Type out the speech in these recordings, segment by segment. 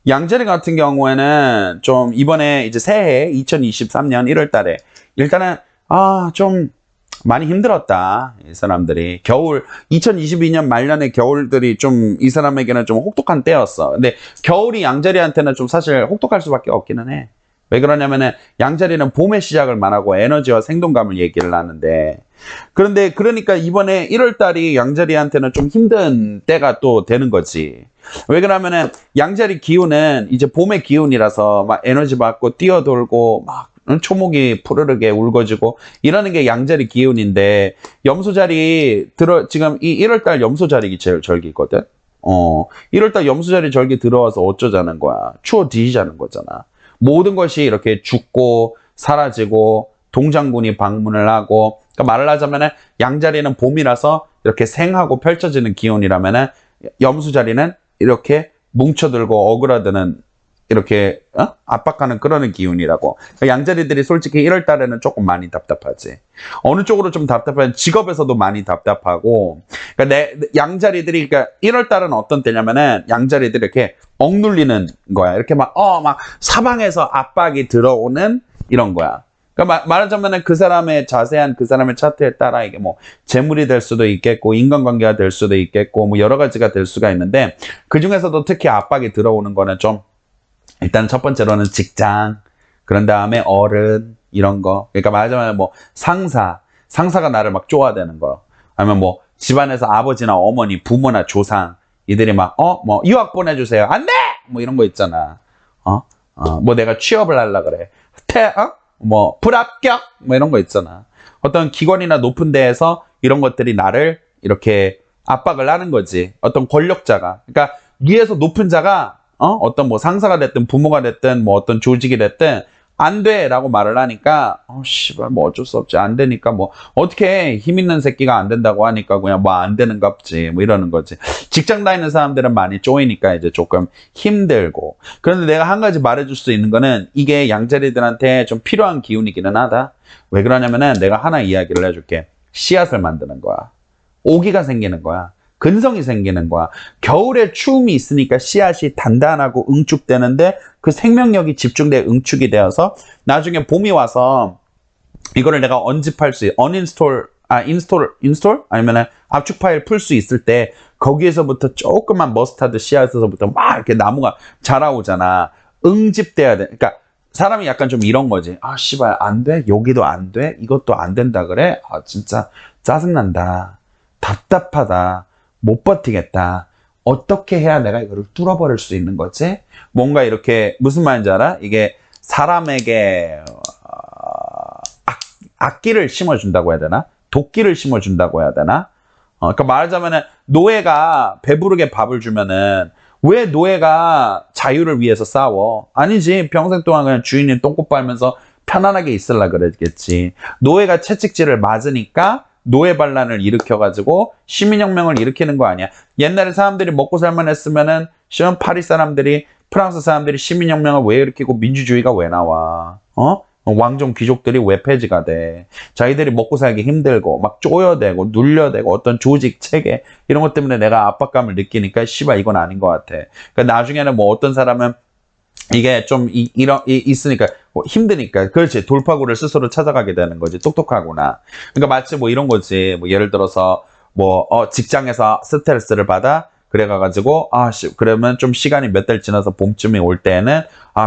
양자리 같은 경우에는 좀 이번에 이제 새해 2023년 1월 달에 일단은 좀 많이 힘들었다. 이 사람들이 겨울 2022년 말년의 겨울들이 좀 이 사람에게는 좀 혹독한 때였어. 근데 겨울이 양자리한테는 좀 사실 혹독할 수밖에 없기는 해. 왜 그러냐면은 양자리는 봄의 시작을 말하고 에너지와 생동감을 얘기를 하는데, 그런데 그러니까 이번에 1월 달이 양자리한테는 좀 힘든 때가 또 되는 거지. 왜 그러냐면은 양자리 기운은 이제 봄의 기운이라서 막 에너지 받고 뛰어돌고 막 초목이 푸르르게 울거지고 이러는 게 양자리 기운인데, 염소자리 지금 이 1월 달 염소자리기 제일 절기거든. 1월 달 염소자리 절기 들어와서 어쩌자는 거야. 추워 뒤지자는 거잖아. 모든 것이 이렇게 죽고 사라지고 동장군이 방문을 하고, 그러니까 말을 하자면은 양자리는 봄이라서 이렇게 생하고 펼쳐지는 기운이라면은 염소자리는 이렇게 뭉쳐들고 어그라드는, 이렇게 압박하는 그런 기운이라고. 그러니까 양자리들이 솔직히 1월 달에는 조금 많이 답답하지. 어느 쪽으로 좀 답답한, 직업에서도 많이 답답하고. 그러니까 양자리들이, 그러니까 1월 달은 어떤 때냐면은 양자리들이 이렇게 억눌리는 거야. 이렇게 막 사방에서 압박이 들어오는 이런 거야. 그러니까 말하자면은 그 사람의 자세한 그 사람의 차트에 따라 이게 뭐 재물이 될 수도 있겠고 인간관계가 될 수도 있겠고 뭐 여러 가지가 될 수가 있는데, 그 중에서도 특히 압박이 들어오는 거는 좀, 일단 첫 번째로는 직장, 그런 다음에 어른, 이런 거. 그러니까 말하자면 뭐 상사가 나를 막 쪼아대는 거. 아니면 뭐 집안에서 아버지나 어머니, 부모나 조상, 이들이 막 뭐 유학 보내주세요. 안 돼! 뭐 이런 거 있잖아. 뭐 내가 취업을 하려 그래. 뭐 불합격! 뭐 이런 거 있잖아. 어떤 기관이나 높은 데에서 이런 것들이 나를 이렇게 압박을 하는 거지. 어떤 권력자가. 그러니까 위에서 높은 자가 어떤 뭐 상사가 됐든 부모가 됐든 뭐 어떤 조직이 됐든 안 돼라고 말을 하니까 씨발 뭐 어쩔 수 없지, 안 되니까 뭐 어떻게 힘 있는 새끼가 안 된다고 하니까 그냥 뭐 안 되는갑지 뭐 이러는 거지. 직장 다니는 사람들은 많이 쪼이니까 이제 조금 힘들고. 그런데 내가 한 가지 말해줄 수 있는 거는 이게 양자리들한테 좀 필요한 기운이기는 하다. 왜 그러냐면은 내가 하나 이야기를 해줄게. 씨앗을 만드는 거야. 오기가 생기는 거야. 근성이 생기는 거야. 겨울에 추움이 있으니까 씨앗이 단단하고 응축되는데 그 생명력이 집중돼 응축이 되어서 나중에 봄이 와서 이거를 내가 언집할 수, 인스톨? 아니면 압축 파일 풀 수 있을 때 거기에서부터 조그만 머스타드 씨앗에서부터 막 이렇게 나무가 자라오잖아. 응집돼야 돼. 그러니까 사람이 약간 좀 이런 거지. 씨발, 안 돼? 여기도 안 돼? 이것도 안 된다 그래? 진짜 짜증난다. 답답하다. 못 버티겠다. 어떻게 해야 내가 이거를 뚫어버릴 수 있는 거지? 뭔가 이렇게, 무슨 말인지 알아? 이게 사람에게 악기를 심어준다고 해야 되나? 도끼를 심어준다고 해야 되나? 그러니까 말하자면은 노예가 배부르게 밥을 주면은 왜 노예가 자유를 위해서 싸워? 아니지. 평생 동안 그냥 주인이 똥꼬 빨면서 편안하게 있으려 그랬겠지. 노예가 채찍질을 맞으니까 노예 반란을 일으켜가지고 시민혁명을 일으키는 거 아니야. 옛날에 사람들이 먹고 살만 했으면은 파리 사람들이, 프랑스 사람들이 시민혁명을 왜 일으키고 민주주의가 왜 나와? 왕정 귀족들이 왜 폐지가 돼? 자기들이 먹고 살기 힘들고 막 쪼여대고 눌려대고 어떤 조직 체계 이런 것 때문에 내가 압박감을 느끼니까 씨발 이건 아닌 것 같아. 그러니까 나중에는 뭐 어떤 사람은 이게 좀 있으니까 뭐 힘드니까, 그렇지, 돌파구를 스스로 찾아가게 되는 거지. 똑똑하구나. 그러니까 마치 뭐 이런 거지. 뭐 예를 들어서 뭐 직장에서 스트레스를 받아 그래가지고 그러면 좀 시간이 몇 달 지나서 봄쯤에 올 때는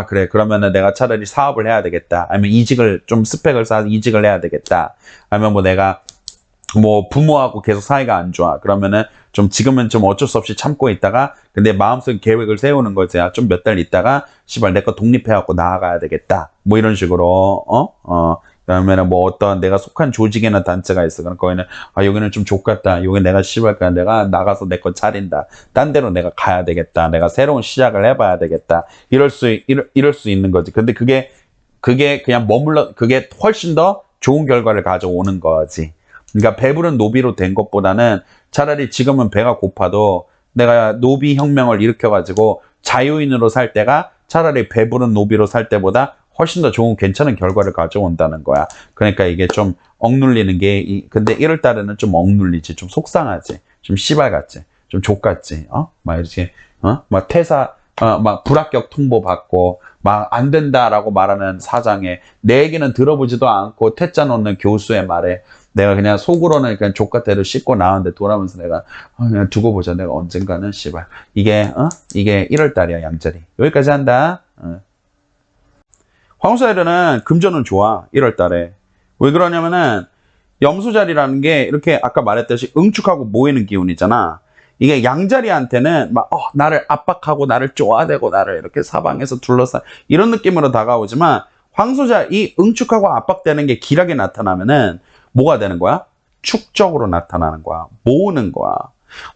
그래, 그러면은 내가 차라리 사업을 해야 되겠다. 아니면 이직을 좀 스펙을 쌓아서 이직을 해야 되겠다. 아니면 뭐 내가 뭐 부모하고 계속 사이가 안 좋아. 그러면은 좀 지금은 좀 어쩔 수 없이 참고 있다가 근데 마음속에 계획을 세우는 거지. 좀 몇 달 있다가 씨발 내 거 독립해갖고 나아가야 되겠다. 뭐 이런 식으로 그러면은 뭐 어떤 내가 속한 조직이나 단체가 있어. 그럼 거기는 여기는 좀 족같다. 여기 내가 씨발 내가 나가서 내 거 차린다. 딴 데로 내가 가야 되겠다. 내가 새로운 시작을 해봐야 되겠다. 이럴 수 있는 거지. 근데 그게 그냥 그게 훨씬 더 좋은 결과를 가져오는 거지. 그러니까 배부른 노비로 된 것보다는 차라리 지금은 배가 고파도 내가 노비 혁명을 일으켜가지고 자유인으로 살 때가 차라리 배부른 노비로 살 때보다 훨씬 더 좋은 괜찮은 결과를 가져온다는 거야. 그러니까 이게 좀 억눌리는 게, 근데 1월 달에는 좀 억눌리지. 좀 속상하지. 좀 씨발 같지. 좀 족같지. 막 이렇게, 막 막 불합격 통보 받고 막 안 된다라고 말하는 사장에 내 얘기는 들어보지도 않고 퇴짜 놓는 교수의 말에 내가 그냥 속으로는 그냥 족같대로 씻고 나왔는데 돌아오면서 내가 그냥 두고 보자. 내가 언젠가는 씨발 이게 1월 달이야 양자리. 여기까지 한다. 황소자리는 금전은 좋아. 1월 달에. 왜 그러냐면은 염소자리라는 게 이렇게 아까 말했듯이 응축하고 모이는 기운이잖아. 이게 양자리한테는 막 나를 압박하고 나를 쪼아대고 나를 이렇게 사방에서 둘러싸 이런 느낌으로 다가오지만 이 응축하고 압박되는 게 길하게 나타나면은 뭐가 되는 거야? 축적으로 나타나는 거야. 모으는 거야.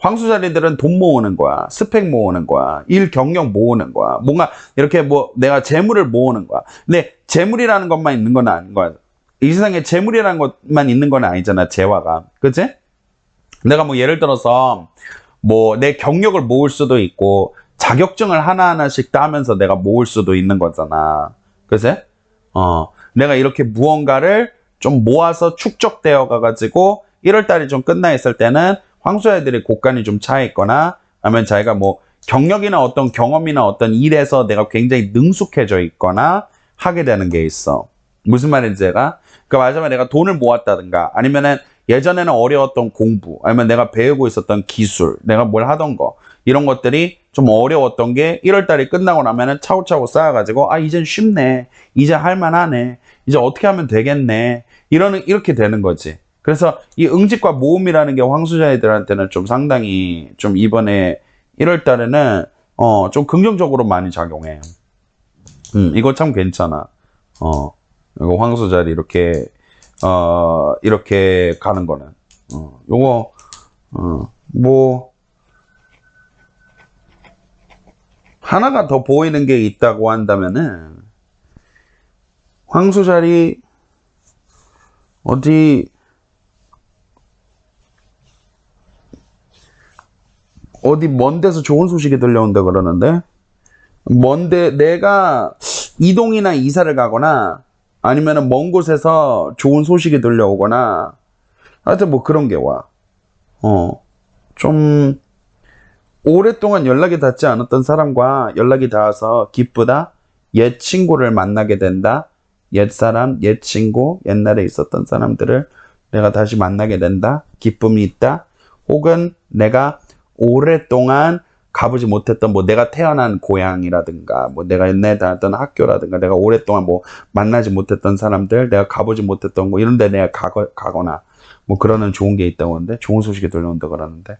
황소자리들은 돈 모으는 거야. 스펙 모으는 거야. 일 경력 모으는 거야. 뭔가 이렇게 뭐 내가 재물을 모으는 거야. 근데 재물이라는 것만 있는 건 아닌 거야. 이 세상에 재물이라는 것만 있는 건 아니잖아. 재화가. 그치? 내가 뭐 예를 들어서 뭐 내 경력을 모을 수도 있고 자격증을 하나하나씩 따면서 내가 모을 수도 있는 거잖아. 그치? 내가 이렇게 무언가를 좀 모아서 축적되어 가가지고 1월달이 좀 끝나 있을 때는 황소애들이 곡간이 좀 차 있거나 아니면 자기가 뭐 경력이나 어떤 경험이나 어떤 일에서 내가 굉장히 능숙해져 있거나 하게 되는 게 있어. 무슨 말인지 제가? 그러니까 말하자면 내가 돈을 모았다든가 아니면은 예전에는 어려웠던 공부 아니면 내가 배우고 있었던 기술 내가 뭘 하던 거 이런 것들이 좀 어려웠던 게 1월달이 끝나고 나면은 차곡차곡 쌓여가지고 이젠 쉽네. 이제 할만하네. 이제 어떻게 하면 되겠네. 이렇게 되는 거지. 그래서 이 응집과 모음이라는 게 황소자애들한테는 좀 상당히 좀 이번에 1월 달에는 좀 긍정적으로 많이 작용해. 이거 참 괜찮아. 이거 황소자리 이렇게 가는 거는. 요거, 뭐, 하나가 더 보이는 게 있다고 한다면은, 황소자리, 어디 먼 데서 좋은 소식이 들려온다 그러는데, 먼데 내가 이동이나 이사를 가거나, 아니면은 먼 곳에서 좋은 소식이 들려오거나, 하여튼 뭐 그런 게 와. 좀, 오랫동안 연락이 닿지 않았던 사람과 연락이 닿아서 기쁘다. 옛 친구를 만나게 된다. 옛사람, 옛 친구, 옛날에 있었던 사람들을 내가 다시 만나게 된다. 기쁨이 있다. 혹은 내가 오랫동안 가보지 못했던 뭐 내가 태어난 고향이라든가 뭐 내가 옛날에 다녔던 학교라든가 내가 오랫동안 뭐 만나지 못했던 사람들 내가 가보지 못했던 거 이런 데 내가 가거나 뭐 그러는 좋은 게 있다고 하는데 좋은 소식이 들려온다 그러는데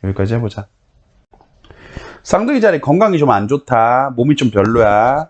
여기까지 해보자. 쌍둥이 자리 건강이 좀 안 좋다. 몸이 좀 별로야.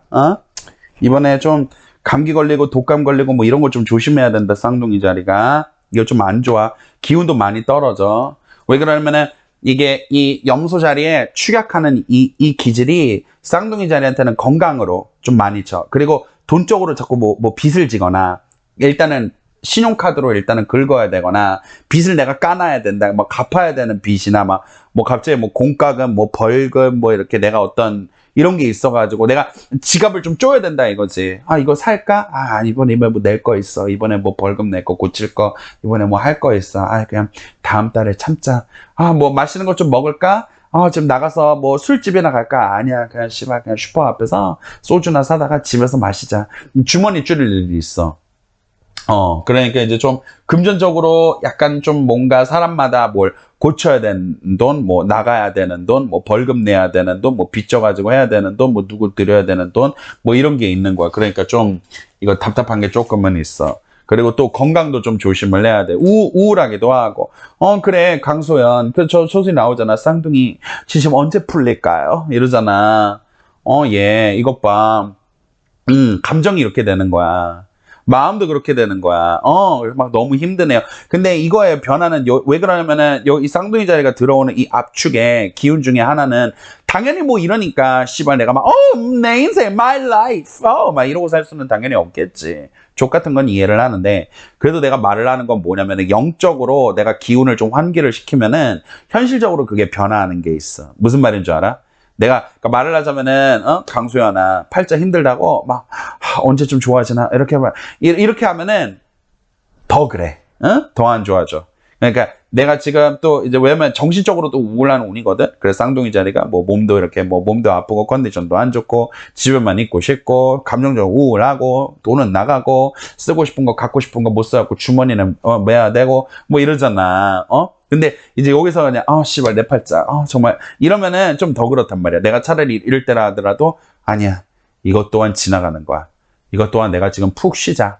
이번에 좀 감기 걸리고 독감 걸리고 뭐 이런 거 좀 조심해야 된다. 쌍둥이 자리가 이거 좀 안 좋아. 기운도 많이 떨어져. 왜 그러냐면은 이게 이 염소 자리에 축약하는 이 기질이 쌍둥이 자리한테는 건강으로 좀 많이 쳐. 그리고 돈 쪽으로 자꾸 뭐 빚을 지거나 일단은 신용카드로 일단은 긁어야 되거나 빚을 내가 까놔야 된다. 뭐 갚아야 되는 빚이나 막 뭐 갑자기 뭐 공과금 뭐 벌금 뭐 이렇게 내가 어떤 이런 게 있어가지고 내가 지갑을 좀 쪼야 된다 이거지. 이거 살까? 이번에 뭐 낼 거 있어. 이번에 뭐 벌금 낼 거 고칠 거 이번에 뭐 할 거 있어. 그냥 다음 달에 참자. 뭐 맛있는 거 좀 먹을까? 지금 나가서 뭐 술집이나 갈까? 아니야. 그냥 씨발 그냥 슈퍼 앞에서 소주나 사다가 집에서 마시자. 주머니 줄일 일이 있어. 그러니까 이제 좀 금전적으로 약간 좀 뭔가 사람마다 뭘 고쳐야 되는 돈, 뭐 나가야 되는 돈, 뭐 벌금 내야 되는 돈, 뭐 빚져가지고 해야 되는 돈, 뭐 누구 드려야 되는 돈, 뭐 이런 게 있는 거야. 그러니까 좀 이거 답답한 게 조금은 있어. 그리고 또 건강도 좀 조심을 해야 돼. 우울하기도 하고. 그래, 강소연. 저 소식 나오잖아. 쌍둥이 지금 언제 풀릴까요? 이러잖아. 예, 이것 봐. 감정이 이렇게 되는 거야. 마음도 그렇게 되는 거야. 막 너무 힘드네요. 근데 이거의 변화는 왜 그러냐면은 이 쌍둥이 자리가 들어오는 이 압축의 기운 중에 하나는 당연히 뭐 이러니까 씨발 내가 막 내 인생 my life 막 이러고 살 수는 당연히 없겠지. 족 같은 건 이해를 하는데 그래도 내가 말을 하는 건 뭐냐면은 영적으로 내가 기운을 좀 환기를 시키면은 현실적으로 그게 변화하는 게 있어. 무슨 말인 줄 알아? 내가 그러니까 말을 하자면은 강소연아 팔자 힘들다고 막 언제쯤 좋아지나 이렇게 하면은 더 그래. 더 안 좋아져. 그러니까 내가 지금 또 이제 왜냐면 정신적으로도 우울한 운이거든. 그래서 쌍둥이 자리가 뭐 몸도 이렇게 뭐 몸도 아프고 컨디션도 안 좋고 집에만 있고 싶고 감정적으로 우울하고 돈은 나가고 쓰고 싶은 거 갖고 싶은 거 못 사갖고 주머니는 매야 되고 뭐 이러잖아. 근데 이제 여기서 그냥 씨발 내 팔자 정말 이러면은 좀 더 그렇단 말이야. 내가 차라리 이럴 때라 하더라도 아니야. 이것 또한 지나가는 거야. 이것 또한 내가 지금 푹 쉬자.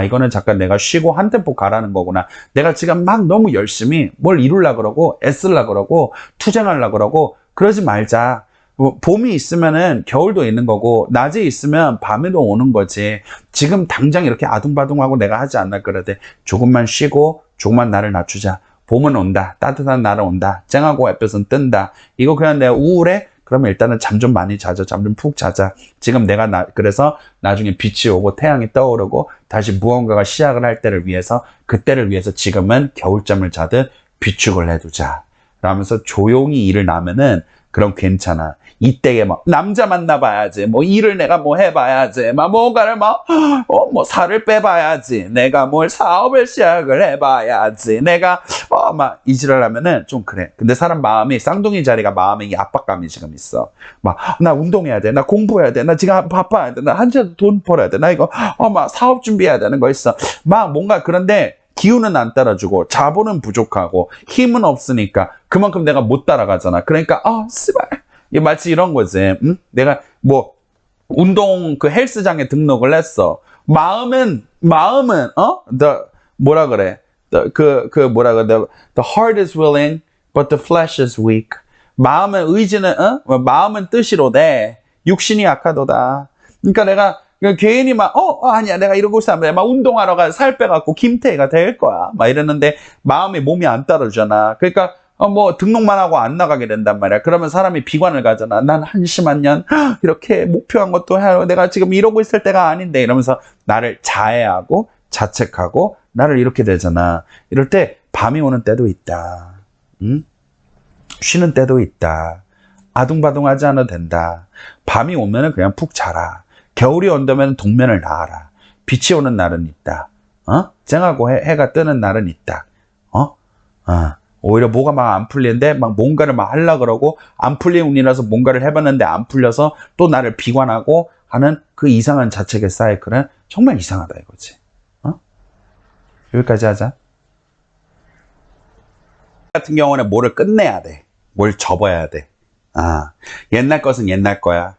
이거는 잠깐 내가 쉬고 한 템포 가라는 거구나. 내가 지금 막 너무 열심히 뭘 이루려고 그러고 애쓰려고 그러고 투쟁하려고 그러고 그러지 말자. 봄이 있으면은 겨울도 있는 거고 낮에 있으면 밤에도 오는 거지. 지금 당장 이렇게 아둥바둥하고 내가 하지 않을 거라도 조금만 쉬고 조금만 나를 낮추자. 봄은 온다. 따뜻한 날은 온다. 쨍하고 햇볕은 뜬다. 이거 그냥 내가 우울해? 그러면 일단은 잠 좀 많이 자자. 잠 좀 푹 자자. 지금 내가 그래서 나중에 빛이 오고 태양이 떠오르고 다시 무언가가 시작을 할 때를 위해서 그때를 위해서 지금은 겨울잠을 자듯 비축을 해두자. 라면서 조용히 일을 나면은 그럼 괜찮아. 이때에 뭐 남자 만나봐야지. 뭐 일을 내가 뭐 해봐야지. 막 뭔가를 뭐 살을 빼봐야지. 내가 뭘 사업을 시작을 해봐야지. 내가 막 이지랄 하면은 좀 그래. 근데 사람 마음이 쌍둥이 자리가 마음에 이 압박감이 지금 있어. 막 나 운동해야 돼. 나 공부해야 돼. 나 지금 바빠야 돼. 나 한시라도 돈 벌어야 돼. 나 이거 막 사업 준비해야 되는 거 있어. 막 뭔가 그런데 기운은 안 따라주고 자본은 부족하고 힘은 없으니까 그만큼 내가 못 따라가잖아. 그러니까 씨발 마치 이런 거지. 응? 내가 뭐 운동 그 헬스장에 등록을 했어. 마음은 the 뭐라 그래? 뭐라 그래? The heart is willing, but the flesh is weak. 마음은 의지는 마음은 뜻이로되 육신이 약하도다. 그러니까 내가 괜히 막 아니야 내가 이러고 있으면 막 운동하러 가 살 빼갖고 김태희가 될 거야 막 이랬는데 마음이 몸이 안 따르잖아. 그러니까 뭐 등록만 하고 안 나가게 된단 말이야. 그러면 사람이 비관을 가잖아. 난 한심한 년 이렇게 목표한 것도 해야 내가 지금 이러고 있을 때가 아닌데 이러면서 나를 자해하고 자책하고 나를 이렇게 되잖아. 이럴 때 밤이 오는 때도 있다. 응? 쉬는 때도 있다. 아둥바둥하지 않아도 된다. 밤이 오면은 그냥 푹 자라. 겨울이 온다면 동면을 나와라. 빛이 오는 날은 있다. 쨍하고 해가 뜨는 날은 있다. 오히려 뭐가 막 안 풀리는데 막 뭔가를 막 하려고 그러고 안 풀린 운이라서 뭔가를 해봤는데 안 풀려서 또 나를 비관하고 하는 그 이상한 자책의 사이클은 정말 이상하다 이거지. 여기까지 하자. 같은 경우는 뭐를 끝내야 돼. 뭘 접어야 돼. 옛날 것은 옛날 거야.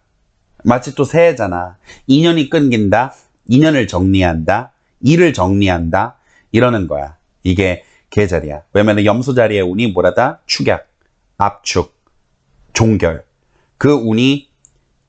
마치 또 새해잖아. 인연이 끊긴다. 인연을 정리한다. 일을 정리한다. 이러는 거야. 이게 계자리야. 왜냐면 염소 자리의 운이 뭐라다? 축약, 압축, 종결. 그 운이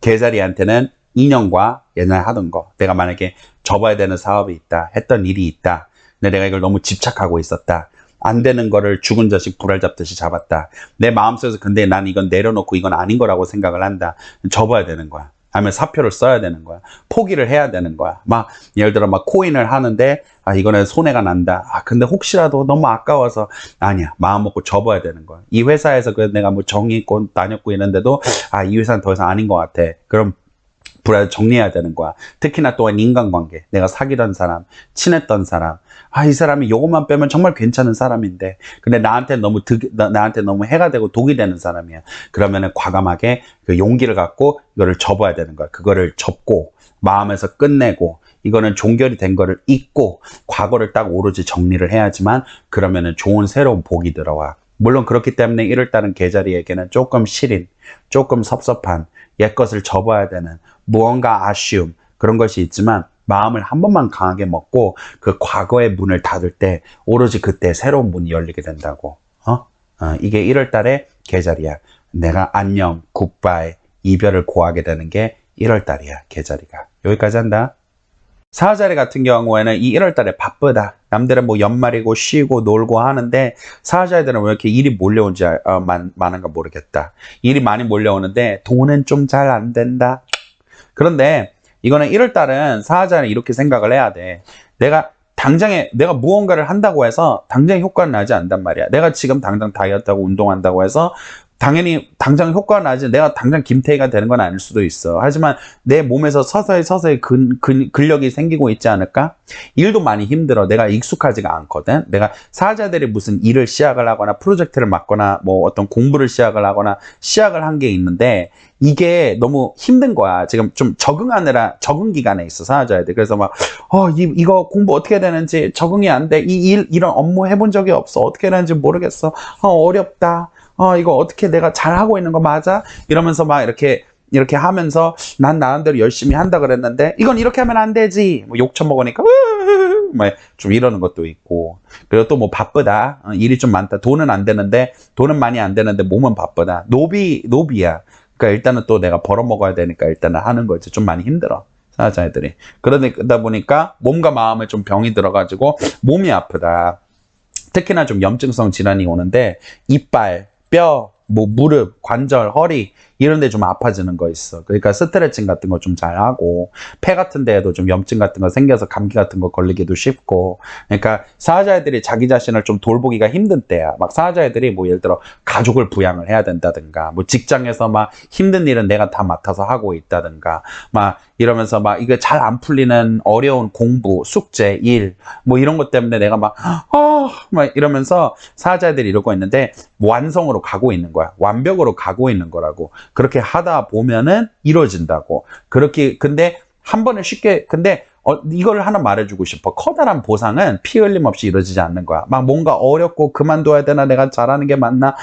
계자리한테는 인연과 옛날 하던 거. 내가 만약에 접어야 되는 사업이 있다. 했던 일이 있다. 근데 내가 이걸 너무 집착하고 있었다. 안 되는 거를 죽은 자식 불알 잡듯이 잡았다. 내 마음속에서 근데 난 이건 내려놓고 이건 아닌 거라고 생각을 한다. 접어야 되는 거야. 아니면 사표를 써야 되는 거야. 포기를 해야 되는 거야. 막 예를 들어 막 코인을 하는데 이거는 손해가 난다. 근데 혹시라도 너무 아까워서 아니야. 마음 먹고 접어야 되는 거야. 이 회사에서 내가 뭐 정이 있고 다녔고 이랬는데도 이 회사는 더 이상 아닌 것 같아. 그럼 불알 정리해야 되는 거야. 특히나 또한 인간관계. 내가 사귀던 사람, 친했던 사람. 이 사람이 요것만 빼면 정말 괜찮은 사람인데. 근데 나한테 너무 해가 되고 독이 되는 사람이야. 그러면은 과감하게 그 용기를 갖고 이거를 접어야 되는 거야. 그거를 접고 마음에서 끝내고 이거는 종결이 된 거를 잊고 과거를 딱 오로지 정리를 해야지만 그러면은 좋은 새로운 복이 들어와. 물론 그렇기 때문에 1월달은 계자리에게는 조금 시린, 조금 섭섭한 옛 것을 접어야 되는 무언가 아쉬움 그런 것이 있지만 마음을 한 번만 강하게 먹고 그 과거의 문을 닫을 때 오로지 그때 새로운 문이 열리게 된다고. 이게 1월달의 계자리야. 내가 안녕, 굿바이, 이별을 고하게 되는 게 1월달이야. 계자리가. 여기까지 한다. 사자리 같은 경우에는 이 1월달에 바쁘다. 남들은 뭐 연말이고 쉬고 놀고 하는데 사자리들은 왜 이렇게 일이 몰려온지 많은가 모르겠다. 일이 많이 몰려오는데 돈은 좀 잘 안 된다. 그런데 이거는 1월달은 사자는 이렇게 생각을 해야 돼. 내가 무언가를 한다고 해서 당장 효과는 나지 않단 말이야. 내가 지금 당장 다이어트하고 운동한다고 해서 당연히 당장 효과가 나지 내가 당장 김태희가 되는 건 아닐 수도 있어. 하지만 내 몸에서 서서히 근력이 생기고 있지 않을까? 일도 많이 힘들어. 내가 익숙하지가 않거든. 내가 사자들이 무슨 일을 시작을 하거나 프로젝트를 맡거나 뭐 어떤 공부를 시작을 하거나 시작을 한 게 있는데 이게 너무 힘든 거야. 지금 좀 적응하느라 적응 기간에 있어, 사자애들. 그래서 막 이거 공부 어떻게 되는지 적응이 안 돼. 이런 업무 해본 적이 없어. 어떻게 되는지 모르겠어. 어렵다. 이거 어떻게 내가 잘하고 있는 거 맞아? 이러면서 막 이렇게 하면서 난 나름대로 열심히 한다 그랬는데 이건 이렇게 하면 안 되지. 뭐 욕 처먹으니까 막 좀 이러는 것도 있고. 그리고 또 뭐 바쁘다. 일이 좀 많다. 돈은 많이 안 되는데 몸은 바쁘다. 노비야. 그러니까 일단은 또 내가 벌어먹어야 되니까 일단은 하는 거지. 좀 많이 힘들어. 사자애들이. 그러다 보니까 몸과 마음에 좀 병이 들어가지고 몸이 아프다. 특히나 좀 염증성 질환이 오는데 이빨, 뼈, 뭐 무릎, 관절, 허리 이런 데 좀 아파지는 거 있어. 그러니까 스트레칭 같은 거 좀 잘 하고 폐 같은 데에도 좀 염증 같은 거 생겨서 감기 같은 거 걸리기도 쉽고. 그러니까 사자애들이 자기 자신을 좀 돌보기가 힘든 때야. 막 사자애들이 뭐 예를 들어 가족을 부양을 해야 된다든가 뭐 직장에서 막 힘든 일은 내가 다 맡아서 하고 있다든가 막 이러면서 막 이게 잘 안 풀리는 어려운 공부, 숙제, 일 뭐 이런 것 때문에 내가 막 이러면서 사자애들이 이러고 있는데 완성으로 가고 있는 거야. 완벽으로 가고 있는 거라고. 그렇게 하다 보면은 이루어진다고. 근데 한 번에 쉽게, 이걸 하나 말해주고 싶어. 커다란 보상은 피 흘림 없이 이루어지지 않는 거야. 막 뭔가 어렵고 그만둬야 되나? 내가 잘하는 게 맞나?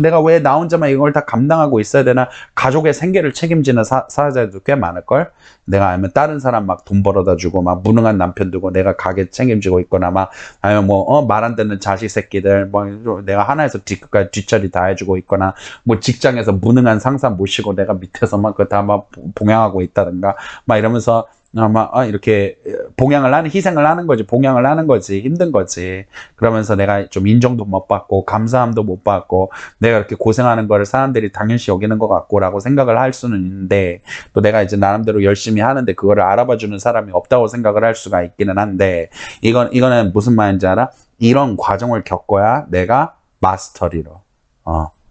내가 왜 나 혼자만 이걸 다 감당하고 있어야 되나? 가족의 생계를 책임지는 사자들도 꽤 많을걸? 내가 알면 다른 사람 막 돈 벌어다 주고 막 무능한 남편 두고 내가 가게 책임지고 있거나 막 아니면 뭐 말 안 듣는 자식 새끼들 뭐 내가 하나에서 뒤끝까지 뒷처리 다 해주고 있거나 뭐 직장에서 무능한 상사 모시고 내가 밑에서 막 그거 다 막 봉양하고 있다든가 막 이러면서 이렇게 희생을 하는 거지. 봉양을 하는 거지. 힘든 거지. 그러면서 내가 좀 인정도 못 받고, 감사함도 못 받고, 내가 이렇게 고생하는 거를 사람들이 당연시 여기는 것 같고라고 생각을 할 수는 있는데, 또 내가 이제 나름대로 열심히 하는데 그거를 알아봐 주는 사람이 없다고 생각을 할 수가 있기는 한데, 이거는 무슨 말인지 알아? 이런 과정을 겪어야 내가 마스터리로,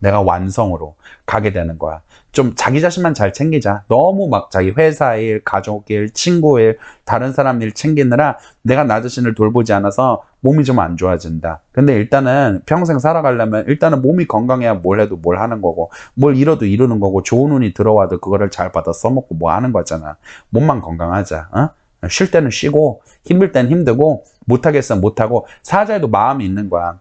내가 완성으로 가게 되는 거야. 좀 자기 자신만 잘 챙기자. 너무 막 자기 회사 일, 가족 일, 친구 일, 다른 사람 일 챙기느라 내가 나 자신을 돌보지 않아서 몸이 좀 안 좋아진다. 근데 일단은 평생 살아가려면 일단은 몸이 건강해야 뭘 해도 뭘 하는 거고, 뭘 이뤄도 이루는 거고, 좋은 운이 들어와도 그거를 잘 받아 써먹고 뭐 하는 거잖아. 몸만 건강하자. 쉴 때는 쉬고, 힘들 때는 힘들고, 못하겠으면 못하고, 사자에도 마음이 있는 거야.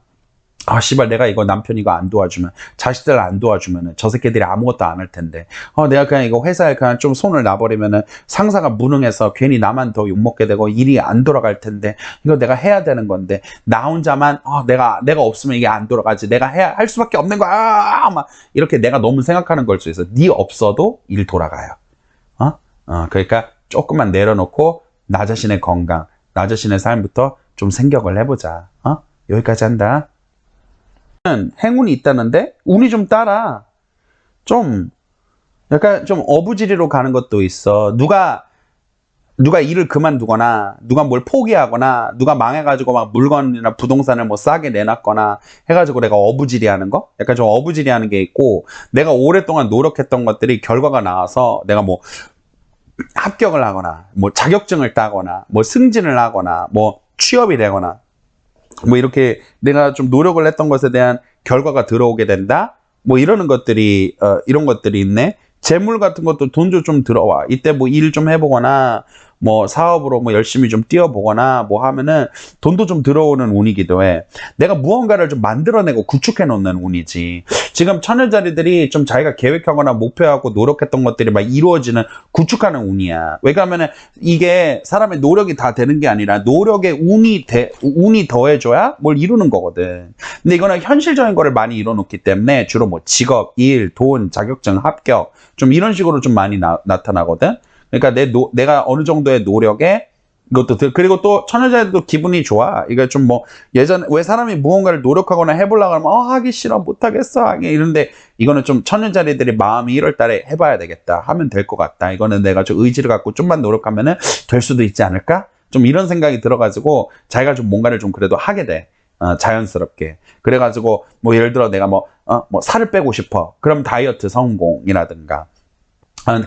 씨발, 내가 이거 남편이 이거 안 도와주면, 자식들 안 도와주면은, 저 새끼들이 아무것도 안 할 텐데. 내가 그냥 이거 회사에 그냥 좀 손을 놔버리면은, 상사가 무능해서 괜히 나만 더 욕먹게 되고, 일이 안 돌아갈 텐데, 이거 내가 해야 되는 건데, 나 혼자만, 내가 없으면 이게 안 돌아가지. 내가 할 수밖에 없는 거야. 막, 이렇게 내가 너무 생각하는 걸 수 있어. 네 없어도 일 돌아가요. 그러니까 조금만 내려놓고, 나 자신의 건강, 나 자신의 삶부터 좀 생각을 해보자. 여기까지 한다. 행운이 있다는데 운이 좀 따라 좀 약간 좀 어부지리로 가는 것도 있어. 누가 일을 그만두거나 누가 뭘 포기하거나 누가 망해가지고 막 물건이나 부동산을 뭐 싸게 내놨거나 해가지고 내가 어부지리 하는 거 약간 좀 어부지리 하는 게 있고, 내가 오랫동안 노력했던 것들이 결과가 나와서 내가 뭐 합격을 하거나 뭐 자격증을 따거나 뭐 승진을 하거나 뭐 취업이 되거나 뭐 이렇게 내가 좀 노력을 했던 것에 대한 결과가 들어오게 된다. 뭐 이런 것들이 있네. 재물 같은 것도 돈도 좀 들어와. 이때 뭐 일 좀 해보거나 뭐 사업으로 뭐 열심히 좀 뛰어보거나 뭐 하면은 돈도 좀 들어오는 운이기도 해. 내가 무언가를 좀 만들어내고 구축해 놓는 운이지. 지금 처녀자리들이 좀 자기가 계획하거나 목표하고 노력했던 것들이 막 이루어지는 구축하는 운이야. 왜 그러면은 이게 사람의 노력이 다 되는 게 아니라 노력에 운이 더해줘야 뭘 이루는 거거든. 근데 이거는 현실적인 거를 많이 이뤄놓기 때문에 주로 뭐 직업, 일, 돈, 자격증, 합격 좀 이런 식으로 좀 많이 나타나거든. 그러니까 내가 어느 정도의 노력에 그리고 또 처녀자들도 기분이 좋아. 이거 좀 뭐 예전에 왜 사람이 무언가를 노력하거나 해보려고 하면 하기 싫어 못하겠어 이런데, 이거는 좀 처녀자리들이 마음이 1월 달에 해봐야 되겠다 하면 될 것 같다. 이거는 내가 좀 의지를 갖고 좀만 노력하면은 될 수도 있지 않을까? 좀 이런 생각이 들어가지고 자기가 좀 뭔가를 좀 그래도 하게 돼. 자연스럽게. 그래가지고 뭐 예를 들어 내가 뭐 살을 빼고 싶어. 그럼 다이어트 성공이라든가.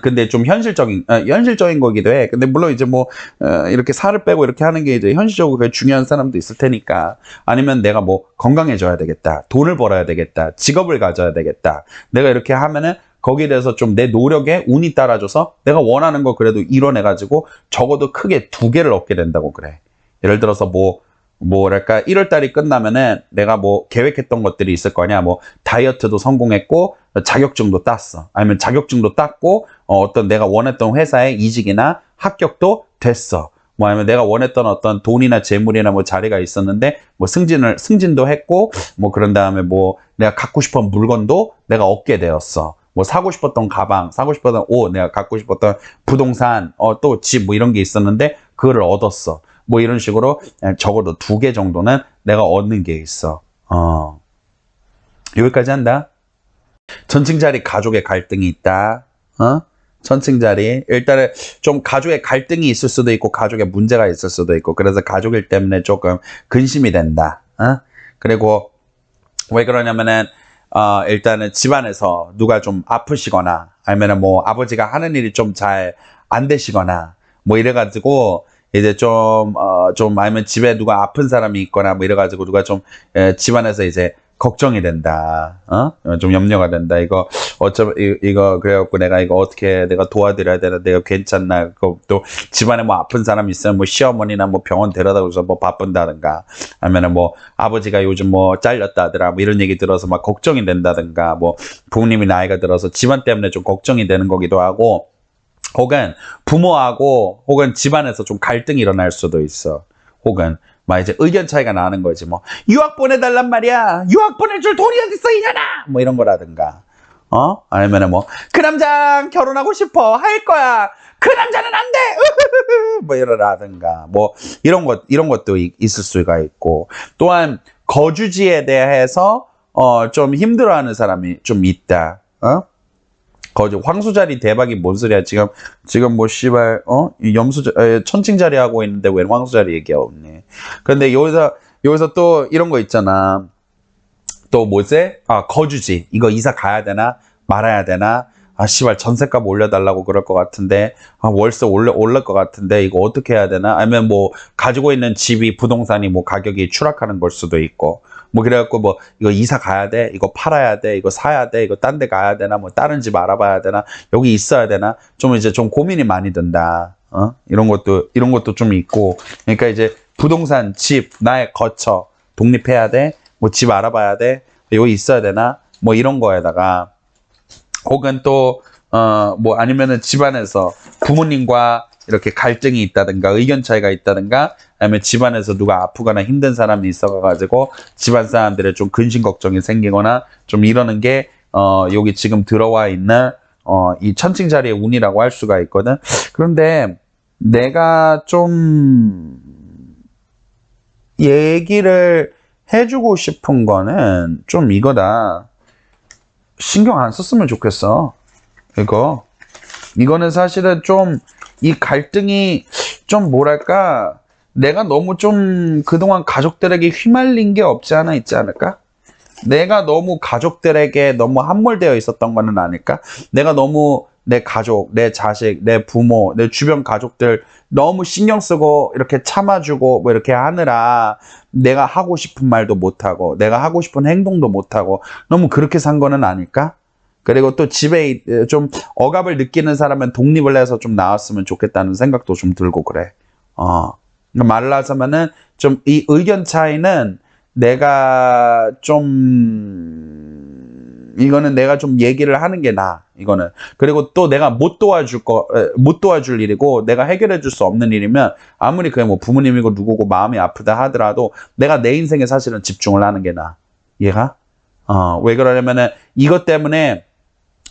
근데 좀 현실적인 거기도 해. 근데 물론 이제 뭐, 이렇게 살을 빼고 이렇게 하는 게 이제 현실적으로 그게 중요한 사람도 있을 테니까. 아니면 내가 뭐 건강해져야 되겠다. 돈을 벌어야 되겠다. 직업을 가져야 되겠다. 내가 이렇게 하면은 거기에 대해서 좀 내 노력에 운이 따라줘서 내가 원하는 거 그래도 이뤄내가지고 적어도 크게 2개를 얻게 된다고 그래. 예를 들어서 뭐랄까 1월 달이 끝나면은 내가 뭐 계획했던 것들이 있을 거냐. 뭐 다이어트도 성공했고 자격증도 땄어. 아니면 자격증도 땄고 어떤 내가 원했던 회사에 이직이나 합격도 됐어. 뭐 아니면 내가 원했던 어떤 돈이나 재물이나 뭐 자리가 있었는데 뭐 승진도 했고 뭐 그런 다음에 뭐 내가 갖고 싶은 물건도 내가 얻게 되었어. 뭐 사고 싶었던 가방, 사고 싶었던 옷, 내가 갖고 싶었던 부동산, 또 집 뭐 이런 게 있었는데 그거를 얻었어. 뭐 이런 식으로 적어도 2개 정도는 내가 얻는 게 있어. 여기까지 한다. 전층자리 가족의 갈등이 있다. 전층자리 일단은 좀 가족의 갈등이 있을 수도 있고 가족의 문제가 있을 수도 있고 그래서 가족일 때문에 조금 근심이 된다. 그리고 왜 그러냐면은 일단은 집안에서 누가 좀 아프시거나 아니면은 뭐 아버지가 하는 일이 좀 잘 안 되시거나 뭐 이래가지고 이제 좀 아니면 집에 누가 아픈 사람이 있거나 뭐 이래가지고 누가 좀 집안에서 이제 걱정이 된다. 좀 염려가 된다. 이거 이거 그래갖고 내가 이거 어떻게 내가 도와드려야 되나 내가 괜찮나. 또 집안에 뭐 아픈 사람이 있으면 뭐 시어머니나 뭐 병원 데려다 줘서 뭐 바쁜다든가 아니면은 뭐 아버지가 요즘 뭐 잘렸다더라 뭐 이런 얘기 들어서 막 걱정이 된다든가 뭐 부모님이 나이가 들어서 집안 때문에 좀 걱정이 되는 거기도 하고 혹은 부모하고 혹은 집안에서 좀 갈등이 일어날 수도 있어. 혹은 막 이제 의견 차이가 나는 거지. 뭐 유학 보내달란 말이야. 유학 보내줄 돈이 어딨어 이년아. 뭐 이런 거라든가. 아니면은 뭐 그 남자랑 결혼하고 싶어 할 거야. 그 남자는 안 돼. 뭐 이러라든가. 뭐 이런 것도 있을 수가 있고. 또한 거주지에 대해서 좀 힘들어하는 사람이 좀 있다. 황수자리 대박이 뭔 소리야? 지금 뭐 씨발 천칭자리 하고 있는데 왜 황수자리 얘기가 없니? 근데 여기서 또 이런 거 있잖아. 또 뭐지? 거주지 이거 이사 가야 되나 말아야 되나? 씨발 전셋값 올려달라고 그럴 것 같은데 월세 올릴 것 같은데 이거 어떻게 해야 되나? 아니면 뭐 가지고 있는 집이 부동산이 뭐 가격이 추락하는 걸 수도 있고 뭐 그래갖고 뭐 이거 이사 가야 돼 이거 팔아야 돼 이거 사야 돼 이거 딴 데 가야 되나 뭐 다른 집 알아봐야 되나 여기 있어야 되나 좀 이제 좀 고민이 많이 든다. 이런 것도 좀 있고 그러니까 이제 부동산 집 나의 거처 독립해야 돼 뭐 집 알아봐야 돼 여기 있어야 되나 뭐 이런 거에다가 혹은 또 뭐 아니면은 집안에서 부모님과 이렇게 갈등이 있다든가 의견 차이가 있다든가 아니면 집안에서 누가 아프거나 힘든 사람이 있어가지고 집안 사람들의 좀 근심 걱정이 생기거나 좀 이러는 게 여기 지금 들어와 있는 이 천칭자리의 운이라고 할 수가 있거든. 그런데 내가 좀 얘기를 해주고 싶은 거는 좀 이거다. 신경 안 썼으면 좋겠어. 이거는 사실은 좀 이 갈등이 좀 뭐랄까 내가 너무 좀 그동안 가족들에게 휘말린 게 없지 않아 있지 않을까? 내가 너무 가족들에게 너무 함몰되어 있었던 거는 아닐까? 내가 너무 내 가족, 내 자식, 내 부모, 내 주변 가족들 너무 신경 쓰고 이렇게 참아주고 뭐 이렇게 하느라 내가 하고 싶은 말도 못하고 내가 하고 싶은 행동도 못하고 너무 그렇게 산 거는 아닐까? 그리고 또 집에 좀 억압을 느끼는 사람은 독립을 해서 좀 나왔으면 좋겠다는 생각도 좀 들고 그래. 말을 하자면은 좀 이 의견 차이는 내가 좀 이거는 내가 좀 얘기를 하는 게 나아. 이거는 그리고 또 내가 못 도와줄 일이고 내가 해결해 줄 수 없는 일이면 아무리 그게 뭐 부모님이고 누구고 마음이 아프다 하더라도 내가 내 인생에 사실은 집중을 하는 게 나아. 이해가? 왜 그러냐면은 이것 때문에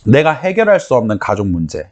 내가 해결할 수 없는 가족 문제,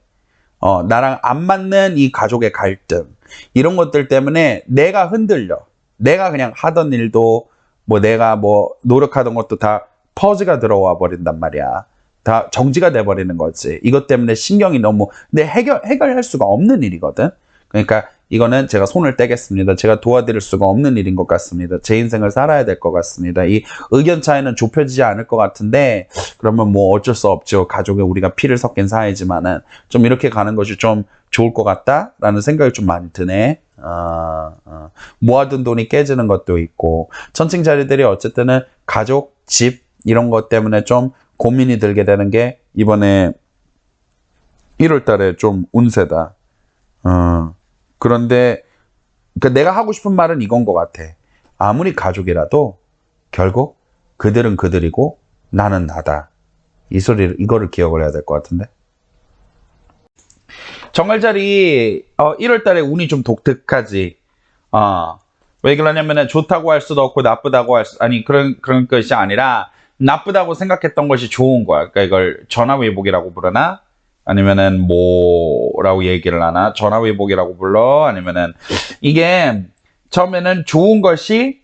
나랑 안 맞는 이 가족의 갈등, 이런 것들 때문에 내가 흔들려. 내가 그냥 하던 일도, 뭐 내가 뭐 노력하던 것도 다 퍼즈가 들어와 버린단 말이야. 다 정지가 돼버리는 거지. 이것 때문에 신경이 너무, 해결할 수가 없는 일이거든. 그러니까 이거는 제가 손을 떼겠습니다. 제가 도와드릴 수가 없는 일인 것 같습니다. 제 인생을 살아야 될 것 같습니다. 이 의견 차이는 좁혀지지 않을 것 같은데 그러면 뭐 어쩔 수 없죠. 가족에 우리가 피를 섞인 사이지만은 좀 이렇게 가는 것이 좀 좋을 것 같다라는 생각이 좀 많이 드네. 모아둔 돈이 깨지는 것도 있고 천칭 자리들이 어쨌든은 가족, 집 이런 것 때문에 좀 고민이 들게 되는 게 이번에 1월 달에 좀 운세다. 그런데 그러니까 내가 하고 싶은 말은 이건 것 같아. 아무리 가족이라도 결국 그들은 그들이고 나는 나다. 이거를 기억을 해야 될 것 같은데. 정월자리 1월 달에 운이 좀 독특하지. 왜 그러냐면은 좋다고 할 수도 없고 나쁘다고 아니 그런 것이 아니라 나쁘다고 생각했던 것이 좋은 거야. 그러니까 이걸 전화위복이라고 부르나? 아니면은 뭐라고 얘기를 하나? 전화위복이라고 불러? 아니면은 이게 처음에는 좋은 것이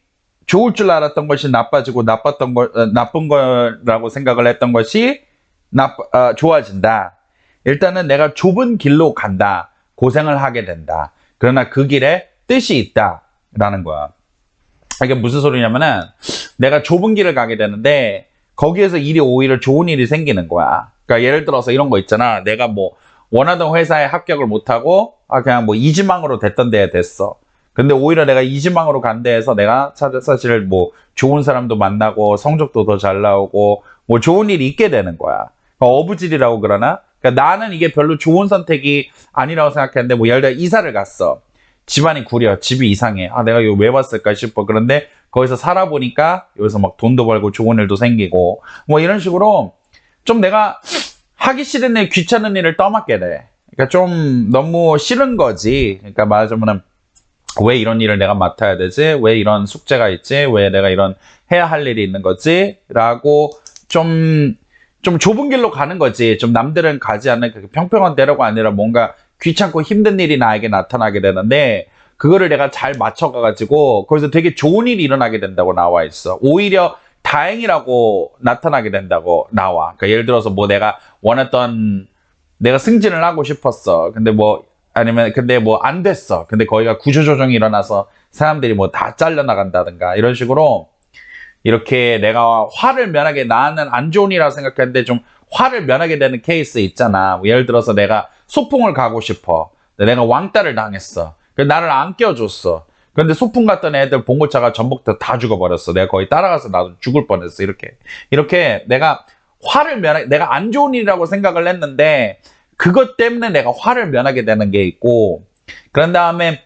좋을 줄 알았던 것이 나빠지고 나쁜 거라고 생각을 했던 것이 좋아진다. 일단은 내가 좁은 길로 간다. 고생을 하게 된다. 그러나 그 길에 뜻이 있다라는 거야. 이게 무슨 소리냐면은 내가 좁은 길을 가게 되는데 거기에서 일이 오히려 좋은 일이 생기는 거야. 그러니까 예를 들어서 이런 거 있잖아. 내가 뭐 원하던 회사에 합격을 못하고 그냥 뭐 이지망으로 됐던 데에 됐어. 근데 오히려 내가 이지망으로 간 데에서 내가 사실 뭐 좋은 사람도 만나고 성적도 더 잘 나오고 뭐 좋은 일이 있게 되는 거야. 그러니까 어부질이라고 그러나? 그러니까 나는 이게 별로 좋은 선택이 아니라고 생각했는데 뭐 예를 들어 이사를 갔어. 집안이 구려. 집이 이상해. 내가 이거 왜 왔을까 싶어. 그런데 거기서 살아보니까 여기서 막 돈도 벌고 좋은 일도 생기고 뭐 이런 식으로 좀 내가 하기 싫은 일, 귀찮은 일을 떠맡게 돼. 그러니까 좀 너무 싫은 거지. 그러니까 말하자면 왜 이런 일을 내가 맡아야 되지? 왜 이런 숙제가 있지? 왜 내가 이런 해야 할 일이 있는 거지? 라고 좀 좁은 길로 가는 거지. 좀 남들은 가지 않는 그 평평한 대로가 아니라 뭔가 귀찮고 힘든 일이 나에게 나타나게 되는데 그거를 내가 잘 맞춰가가지고 거기서 되게 좋은 일이 일어나게 된다고 나와 있어. 오히려 다행이라고 나타나게 된다고 나와. 그러니까 예를 들어서 뭐 내가 승진을 하고 싶었어. 근데 뭐 안 됐어. 근데 거기가 구조조정이 일어나서 사람들이 뭐 다 잘려나간다든가 이런 식으로 이렇게 내가 화를 면하게 나는 안 좋은 일이라고 생각했는데 좀 화를 면하게 되는 케이스 있잖아. 뭐 예를 들어서 내가 소풍을 가고 싶어. 내가 왕따를 당했어. 그래서 나를 안 껴줬어. 그런데 소풍 갔던 애들 봉고차가 전부 다 죽어버렸어. 내가 거의 따라가서 나도 죽을 뻔했어. 이렇게 내가 내가 안 좋은 일이라고 생각을 했는데 그것 때문에 내가 화를 면하게 되는 게 있고 그런 다음에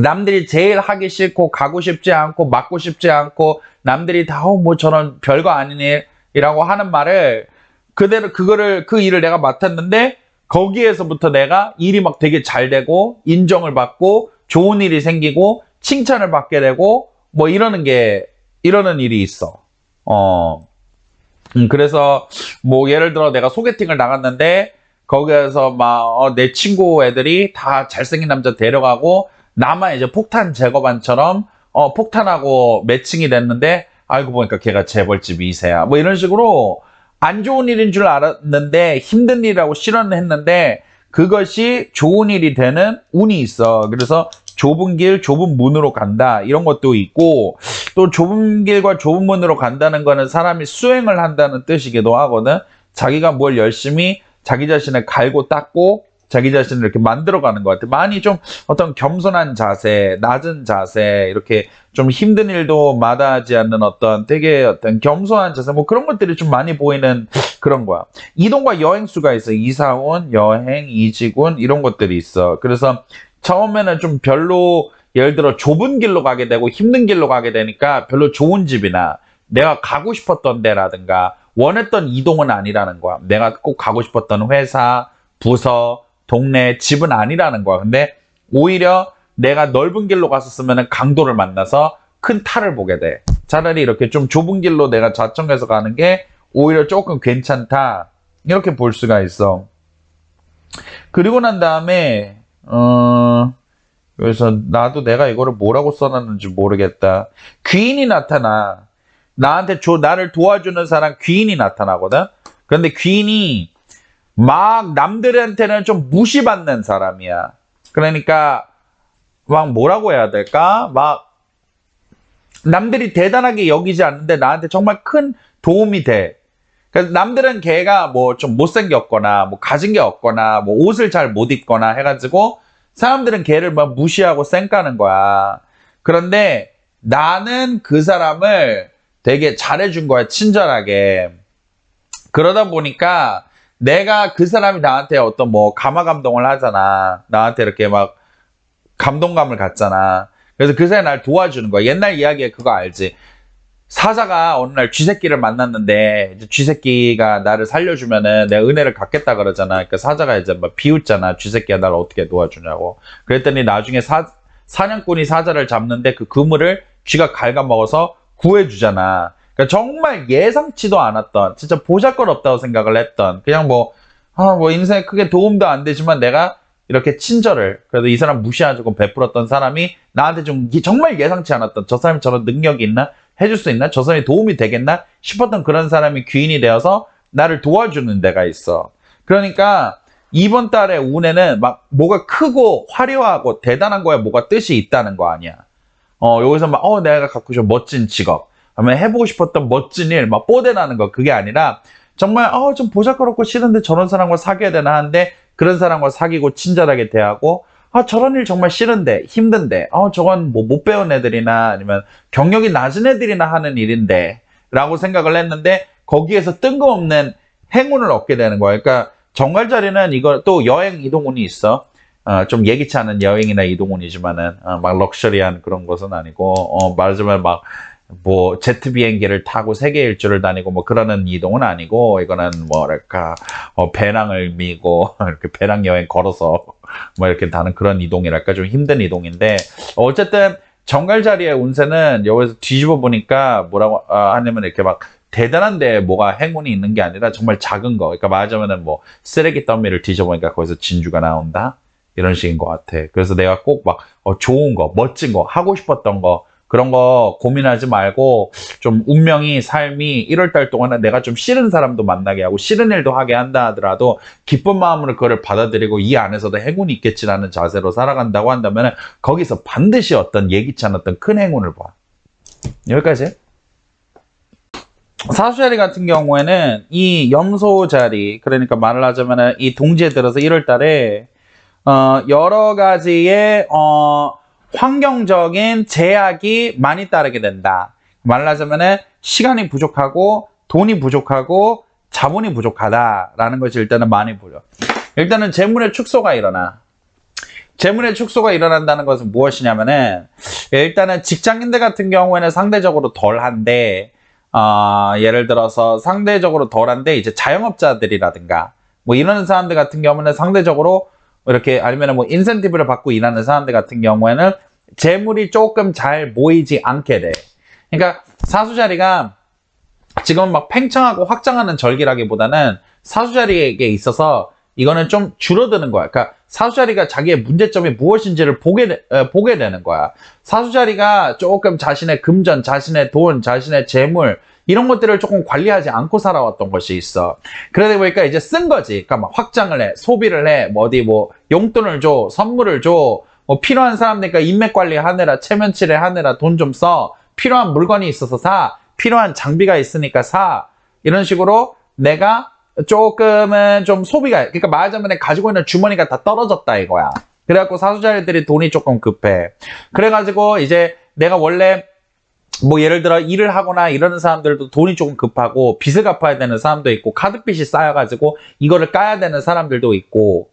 남들이 제일 하기 싫고 가고 싶지 않고 맡고 싶지 않고 남들이 다 뭐 저런 별거 아닌 일이라고 하는 말을 그대로 그 일을 내가 맡았는데 거기에서부터 내가 일이 막 되게 잘 되고 인정을 받고 좋은 일이 생기고 칭찬을 받게 되고 뭐 이러는 일이 있어. 그래서 뭐 예를 들어 내가 소개팅을 나갔는데 거기에서 막 내 친구 애들이 다 잘생긴 남자 데려가고 나만 이제 폭탄 제거반처럼 폭탄하고 매칭이 됐는데 알고 보니까 걔가 재벌집 2세야. 뭐 이런 식으로 안 좋은 일인 줄 알았는데 힘든 일이라고 실현을 했는데 그것이 좋은 일이 되는 운이 있어. 그래서 좁은 길, 좁은 문으로 간다. 이런 것도 있고 또 좁은 길과 좁은 문으로 간다는 거는 사람이 수행을 한다는 뜻이기도 하거든. 자기가 뭘 열심히 자기 자신을 갈고 닦고 자기 자신을 이렇게 만들어가는 것 같아. 많이 좀 어떤 겸손한 자세, 낮은 자세, 이렇게 좀 힘든 일도 마다하지 않는 되게 겸손한 자세, 뭐 그런 것들이 좀 많이 보이는 그런 거야. 이동과 여행수가 있어. 이사운, 여행, 이직운, 이런 것들이 있어. 그래서 처음에는 좀 별로 예를 들어 좁은 길로 가게 되고 힘든 길로 가게 되니까 별로 좋은 집이나 내가 가고 싶었던 데라든가 원했던 이동은 아니라는 거야. 내가 꼭 가고 싶었던 회사, 부서, 동네, 집은 아니라는 거야. 근데 오히려 내가 넓은 길로 갔었으면 강도를 만나서 큰 탈을 보게 돼. 차라리 이렇게 좀 좁은 길로 내가 자청해서 가는 게 오히려 조금 괜찮다. 이렇게 볼 수가 있어. 그리고 난 다음에 그래서 나도 내가 이거를 뭐라고 써놨는지 모르겠다. 귀인이 나타나. 나를 도와주는 사람 귀인이 나타나거든. 그런데 귀인이 막 남들한테는 좀 무시받는 사람이야. 그러니까 막 뭐라고 해야 될까? 막 남들이 대단하게 여기지 않는데 나한테 정말 큰 도움이 돼. 그래서 남들은 걔가 뭐 좀 못생겼거나 뭐 가진 게 없거나 뭐 옷을 잘 못 입거나 해가지고 사람들은 걔를 막 무시하고 쌩까는 거야. 그런데 나는 그 사람을 되게 잘해준 거야, 친절하게. 그러다 보니까 내가 그 사람이 나한테 어떤 뭐 감화감동을 하잖아. 나한테 이렇게 막 감동감을 갖잖아. 그래서 그 사람이 날 도와주는 거야. 옛날 이야기에 그거 알지? 사자가 어느 날 쥐새끼를 만났는데 이제 쥐새끼가 나를 살려주면은 내가 은혜를 갚겠다 그러잖아. 그러니까 사자가 이제 막 비웃잖아. 쥐새끼가 나를 어떻게 도와주냐고. 그랬더니 나중에 사냥꾼이 사자를 잡는데 그 그물을 쥐가 갉아먹어서 구해주잖아. 그러니까 정말 예상치도 않았던, 진짜 보잘것없다고 생각을 했던, 그냥 뭐 인생에 크게 도움도 안 되지만 내가 이렇게 친절을, 그래도 이 사람 무시하고 베풀었던 사람이 나한테 좀 정말 예상치 않았던, 저 사람이 저런 능력이 있나? 해줄 수 있나? 저 사람이 도움이 되겠나? 싶었던 그런 사람이 귀인이 되어서 나를 도와주는 데가 있어. 그러니까 이번 달의 운에는 막 뭐가 크고 화려하고 대단한 거에 뭐가 뜻이 있다는 거 아니야. 여기서 막 내가 갖고 싶은 멋진 직업, 아니면 해보고 싶었던 멋진 일, 막 뽀대나는 거, 그게 아니라 정말 좀 보잘것없고 싫은데 저런 사람과 사귀어야 되나 하는데 그런 사람과 사귀고 친절하게 대하고, 저런 일 정말 싫은데 힘든데 저건 뭐 못 배운 애들이나 아니면 경력이 낮은 애들이나 하는 일인데 라고 생각을 했는데 거기에서 뜬금없는 행운을 얻게 되는 거야. 그러니까 정갈자리는 이거 또 여행 이동운이 있어. 좀 예기치 않은 여행이나 이동운이지만은 막 럭셔리한 그런 것은 아니고 말하자면 막 뭐 제트 비행기를 타고 세계 일주를 다니고 뭐 그러는 이동은 아니고, 이거는 뭐랄까 배낭을 미고 이렇게 배낭 여행 걸어서 뭐 이렇게 다는 그런 이동이랄까, 좀 힘든 이동인데, 어쨌든 정갈자리의 운세는 여기서 뒤집어 보니까 뭐라고 하냐면 이렇게 막 대단한데 뭐가 행운이 있는 게 아니라 정말 작은 거. 그러니까 말하자면은 뭐 쓰레기 더미를 뒤져보니까 거기서 진주가 나온다, 이런 식인 것 같아. 그래서 내가 꼭 막 좋은 거, 멋진 거, 하고 싶었던 거, 그런 거 고민하지 말고 좀 운명이, 삶이 1월달 동안은 내가 좀 싫은 사람도 만나게 하고 싫은 일도 하게 한다 하더라도 기쁜 마음으로 그걸 받아들이고 이 안에서도 행운이 있겠지라는 자세로 살아간다고 한다면 거기서 반드시 어떤 예기치 않았던 큰 행운을 봐. 여기까지. 사수자리 같은 경우에는 이 염소 자리, 그러니까 말을 하자면 이 동지에 들어서 1월달에 여러 가지의 환경적인 제약이 많이 따르게 된다. 말하자면은 시간이 부족하고 돈이 부족하고 자본이 부족하다라는 것이 일단은 많이 보여. 일단은 재물의 축소가 일어나. 재물의 축소가 일어난다는 것은 무엇이냐면은 일단은 직장인들 같은 경우에는 상대적으로 덜한데, 예를 들어서 상대적으로 덜한데 이제 자영업자들이라든가 뭐 이런 사람들 같은 경우는 상대적으로 이렇게, 아니면 뭐 인센티브를 받고 일하는 사람들 같은 경우에는 재물이 조금 잘 모이지 않게 돼. 그러니까 사수자리가 지금 막 팽창하고 확장하는 절기라기보다는 사수자리에게 있어서 이거는 좀 줄어드는 거야. 그러니까 사수자리가 자기의 문제점이 무엇인지를 보게 되는 거야. 사수자리가 조금 자신의 금전, 자신의 돈, 자신의 재물, 이런 것들을 조금 관리하지 않고 살아왔던 것이 있어. 그러다 보니까 이제 쓴 거지. 그러니까 막 확장을 해, 소비를 해, 뭐 어디 뭐 용돈을 줘, 선물을 줘, 뭐 필요한 사람들니까 인맥 관리 하느라, 체면치레 하느라 돈 좀 써, 필요한 물건이 있어서 사, 필요한 장비가 있으니까 사, 이런 식으로 내가 조금은 좀 소비가, 그러니까 말하자면 가지고 있는 주머니가 다 떨어졌다 이거야. 그래갖고 사수자리들이 돈이 조금 급해. 그래가지고 이제 내가 원래 뭐 예를 들어 일을 하거나 이러는 사람들도 돈이 조금 급하고 빚을 갚아야 되는 사람도 있고 카드빚이 쌓여가지고 이거를 까야 되는 사람들도 있고,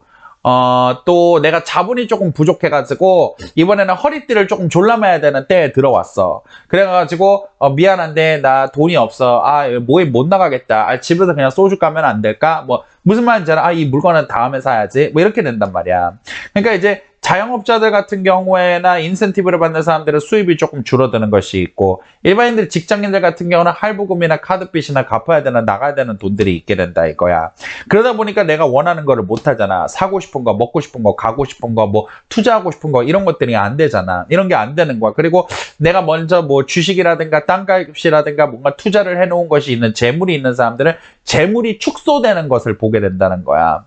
또 내가 자본이 조금 부족해가지고 이번에는 허리띠를 조금 졸라매야 되는 때에 들어왔어. 그래가지고 미안한데 나 돈이 없어. 모임 못 나가겠다. 집에서 그냥 소주 까면 안 될까? 뭐 무슨 말인지 알아? 이 물건은 다음에 사야지. 뭐 이렇게 된단 말이야. 그러니까 이제 자영업자들 같은 경우에나 인센티브를 받는 사람들은 수입이 조금 줄어드는 것이 있고, 일반인들, 직장인들 같은 경우는 할부금이나 카드빚이나 갚아야 되는, 나가야 되는 돈들이 있게 된다 이거야. 그러다 보니까 내가 원하는 거를 못 하잖아. 사고 싶은 거, 먹고 싶은 거, 가고 싶은 거, 뭐 투자하고 싶은 거, 이런 것들이 안 되잖아. 이런 게 안 되는 거야. 그리고 내가 먼저 뭐 주식이라든가 땅값이라든가 뭔가 투자를 해놓은 것이 있는, 재물이 있는 사람들은 재물이 축소되는 것을 보게 된다는 거야.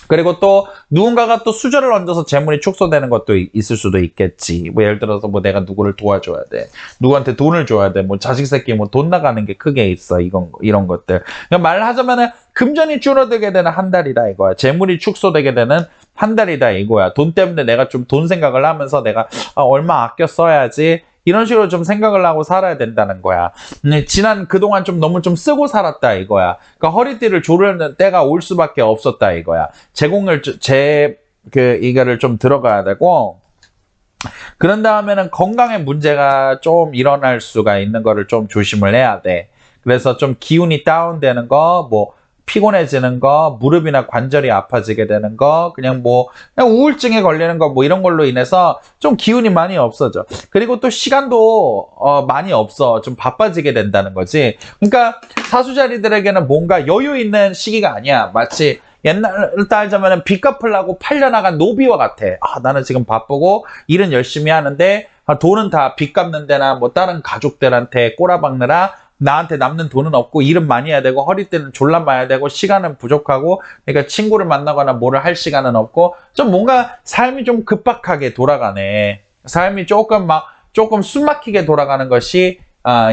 그리고 또 누군가가 또 수저를 얹어서 재물이 축소되는 것도 있을 수도 있겠지. 뭐 예를 들어서 뭐 내가 누구를 도와줘야 돼. 누구한테 돈을 줘야 돼. 뭐 자식 새끼 뭐 돈 나가는 게 크게 있어. 이런 것들. 그러니까 말하자면은 금전이 줄어들게 되는 한 달이다 이거야. 재물이 축소되게 되는 한 달이다 이거야. 돈 때문에 내가 좀 돈 생각을 하면서 내가 얼마 아껴 써야지. 이런 식으로 좀 생각을 하고 살아야 된다는 거야. 지난 그동안 좀 너무 좀 쓰고 살았다 이거야. 그러니까 허리띠를 조르는 때가 올 수밖에 없었다 이거야. 이거를 좀 들어가야 되고, 그런 다음에는 건강에 문제가 좀 일어날 수가 있는 거를 좀 조심을 해야 돼. 그래서 좀 기운이 다운되는 거, 뭐, 피곤해지는 거, 무릎이나 관절이 아파지게 되는 거, 그냥 우울증에 걸리는 거, 뭐 이런 걸로 인해서 좀 기운이 많이 없어져. 그리고 또 시간도, 많이 없어. 좀 바빠지게 된다는 거지. 그러니까 사수자리들에게는 뭔가 여유 있는 시기가 아니야. 마치 옛날로 따지자면 빚 갚으려고 팔려나간 노비와 같아. 나는 지금 바쁘고 일은 열심히 하는데, 돈은 다 빚 갚는 데나 뭐 다른 가족들한테 꼬라박느라 나한테 남는 돈은 없고 일은 많이 해야 되고 허리띠는 졸라 마야 되고 시간은 부족하고 그러니까 친구를 만나거나 뭐를 할 시간은 없고 좀 뭔가 삶이 좀 급박하게 돌아가네. 삶이 조금 숨막히게 돌아가는 것이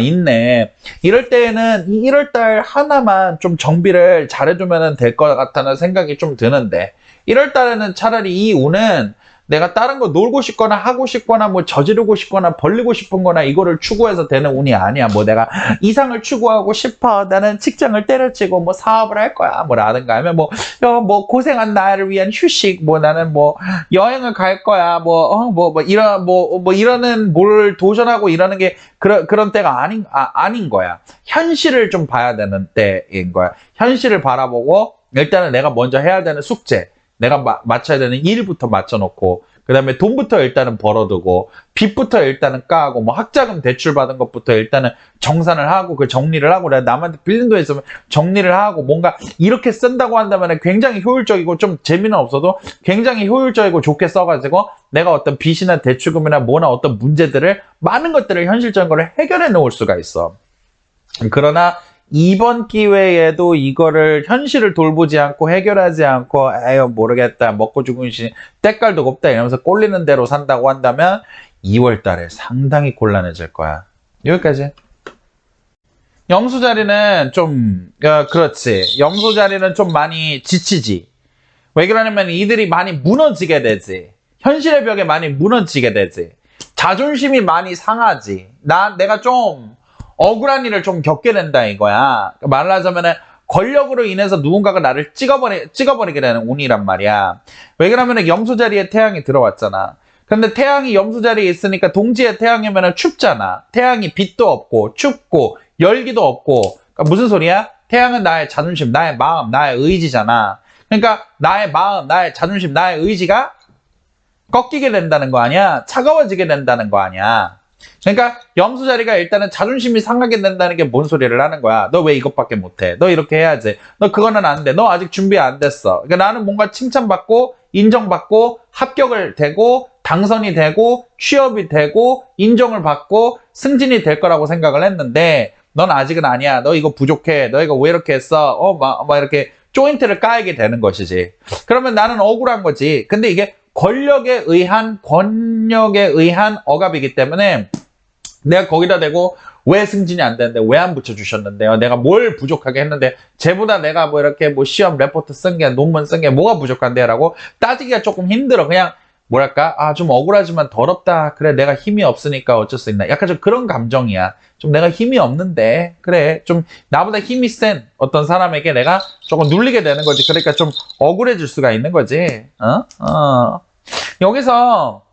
있네. 이럴 때에는 이 1월달 하나만 좀 정비를 잘해주면 될 것 같다는 생각이 좀 드는데 1월달에는 차라리 이 운은 내가 다른 거 놀고 싶거나 하고 싶거나 뭐 저지르고 싶거나 벌리고 싶은 거나 이거를 추구해서 되는 운이 아니야. 뭐 내가 이상을 추구하고 싶어. 나는 직장을 때려치고 뭐 사업을 할 거야. 뭐 라든가 하면 뭐 고생한 나를 위한 휴식. 뭐 나는 뭐 여행을 갈 거야. 이러는 뭘 도전하고 이러는 게 그런 때가 아닌 거야. 현실을 좀 봐야 되는 때인 거야. 현실을 바라보고 일단은 내가 먼저 해야 되는 숙제. 내가 맞춰야 되는 일부터 맞춰놓고 그 다음에 돈부터 일단은 벌어두고 빚부터 일단은 까고 뭐 학자금 대출 받은 것부터 일단은 정산을 하고 그 정리를 하고 내가 남한테 빌린 돈 있으면 정리를 하고 뭔가 이렇게 쓴다고 한다면 굉장히 효율적이고 좀 재미는 없어도 굉장히 효율적이고 좋게 써가지고 내가 어떤 빚이나 대출금이나 뭐나 어떤 문제들을 많은 것들을 현실적인 거를 해결해 놓을 수가 있어. 그러나 이번 기회에도 이거를 현실을 돌보지 않고 해결하지 않고 에휴 모르겠다 먹고 죽은 시 때깔도 없다 이러면서 꼴리는 대로 산다고 한다면 2월 달에 상당히 곤란해질 거야. 여기까지. 염소 자리는 좀 그렇지. 염소 자리는 좀 많이 지치지. 왜 그러냐면 이들이 많이 무너지게 되지. 현실의 벽에 많이 무너지게 되지. 자존심이 많이 상하지. 내가 좀 억울한 일을 좀 겪게 된다 이거야. 말하자면은 권력으로 인해서 누군가가 나를 찍어버리게 되는 운이란 말이야. 왜 그러냐면 염소 자리에 태양이 들어왔잖아. 근데 태양이 염소 자리에 있으니까 동지의 태양이면 춥잖아. 태양이 빛도 없고 춥고 열기도 없고 그러니까 무슨 소리야? 태양은 나의 자존심, 나의 마음, 나의 의지잖아. 그러니까 나의 마음, 나의 자존심, 나의 의지가 꺾이게 된다는 거 아니야? 차가워지게 된다는 거 아니야? 그러니까 염소 자리가 일단은 자존심이 상하게 된다는 게 뭔 소리를 하는 거야. 너 왜 이것밖에 못해? 너 이렇게 해야지. 너 그거는 안 돼. 너 아직 준비 안 됐어. 그러니까 나는 뭔가 칭찬받고 인정받고 합격을 되고 당선이 되고 취업이 되고 인정을 받고 승진이 될 거라고 생각을 했는데 넌 아직은 아니야. 너 이거 부족해. 너 이거 왜 이렇게 했어? 이렇게 조인트를 까이게 되는 것이지. 그러면 나는 억울한 거지. 근데 이게 권력에 의한 억압이기 때문에 내가 거기다 대고 왜 승진이 안 되는데 왜 안 붙여주셨는데요? 내가 뭘 부족하게 했는데 쟤보다 내가 뭐 이렇게 뭐 시험 레포트 쓴 게 논문 쓴 게 뭐가 부족한데? 라고 따지기가 조금 힘들어. 그냥 뭐랄까 좀 억울하지만 더럽다. 그래 내가 힘이 없으니까 어쩔 수 있나. 약간 좀 그런 감정이야. 좀 내가 힘이 없는데 그래 좀 나보다 힘이 센 어떤 사람에게 내가 조금 눌리게 되는 거지. 그러니까 좀 억울해질 수가 있는 거지. 여기서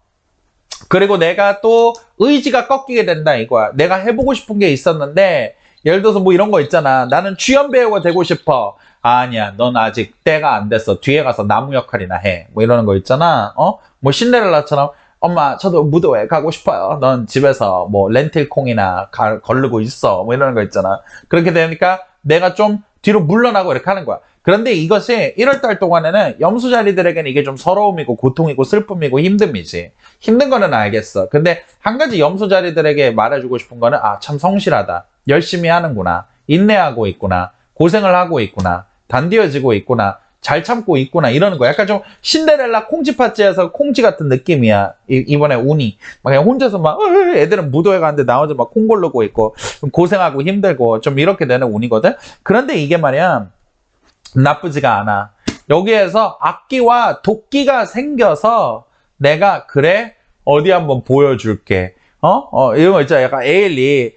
그리고 내가 또 의지가 꺾이게 된다 이거야. 내가 해보고 싶은 게 있었는데 예를 들어서 뭐 이런 거 있잖아. 나는 주연 배우가 되고 싶어. 아니야 넌 아직 때가 안 됐어. 뒤에 가서 나무 역할이나 해. 뭐 이러는 거 있잖아. 뭐 신데렐라처럼 엄마 저도 무도회 가고 싶어요. 넌 집에서 뭐 렌틸콩이나 걸르고 있어. 뭐 이러는 거 있잖아. 그렇게 되니까 내가 좀 뒤로 물러나고 이렇게 하는 거야. 그런데 이것이 1월달 동안에는 염소 자리들에게는 이게 좀 서러움이고 고통이고 슬픔이고 힘듦이지. 힘든 거는 알겠어. 근데 한 가지 염소 자리들에게 말해주고 싶은 거는 참 성실하다. 열심히 하는구나. 인내하고 있구나. 고생을 하고 있구나. 단디어지고 있구나. 잘 참고 있구나 이러는 거야. 약간 좀 신데렐라 콩쥐 파츠에서 콩쥐 같은 느낌이야. 이번에 운이 막 그냥 혼자서 막 애들은 무도회 가는데 나 혼자 막 콩 고르고 있고 좀 고생하고 힘들고 좀 이렇게 되는 운이거든. 그런데 이게 말이야 나쁘지가 않아. 여기에서 악기와 도끼가 생겨서 내가 그래 어디 한번 보여줄게. 이런 거 있잖아. 약간 에일리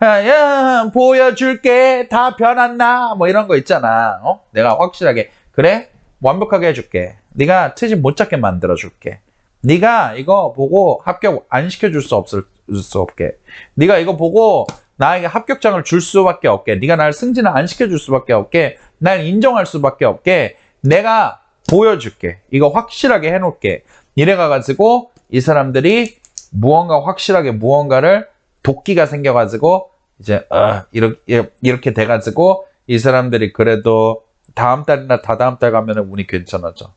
야, 보여줄게. 다 변했나? 뭐 이런 거 있잖아. 내가 확실하게 그래? 완벽하게 해줄게. 네가 트집 못 잡게 만들어줄게. 네가 이거 보고 합격 안 시켜줄 수 없게. 네가 이거 보고 나에게 합격장을 줄 수밖에 없게. 네가 날 승진을 안 시켜줄 수밖에 없게. 날 인정할 수밖에 없게. 내가 보여줄게. 이거 확실하게 해놓을게. 이래가지고 이 사람들이 확실하게 무언가를 도끼가 생겨가지고 이제 이렇게 돼가지고 이 사람들이 그래도 다음 달이나 다다음 달 가면은 운이 괜찮아져.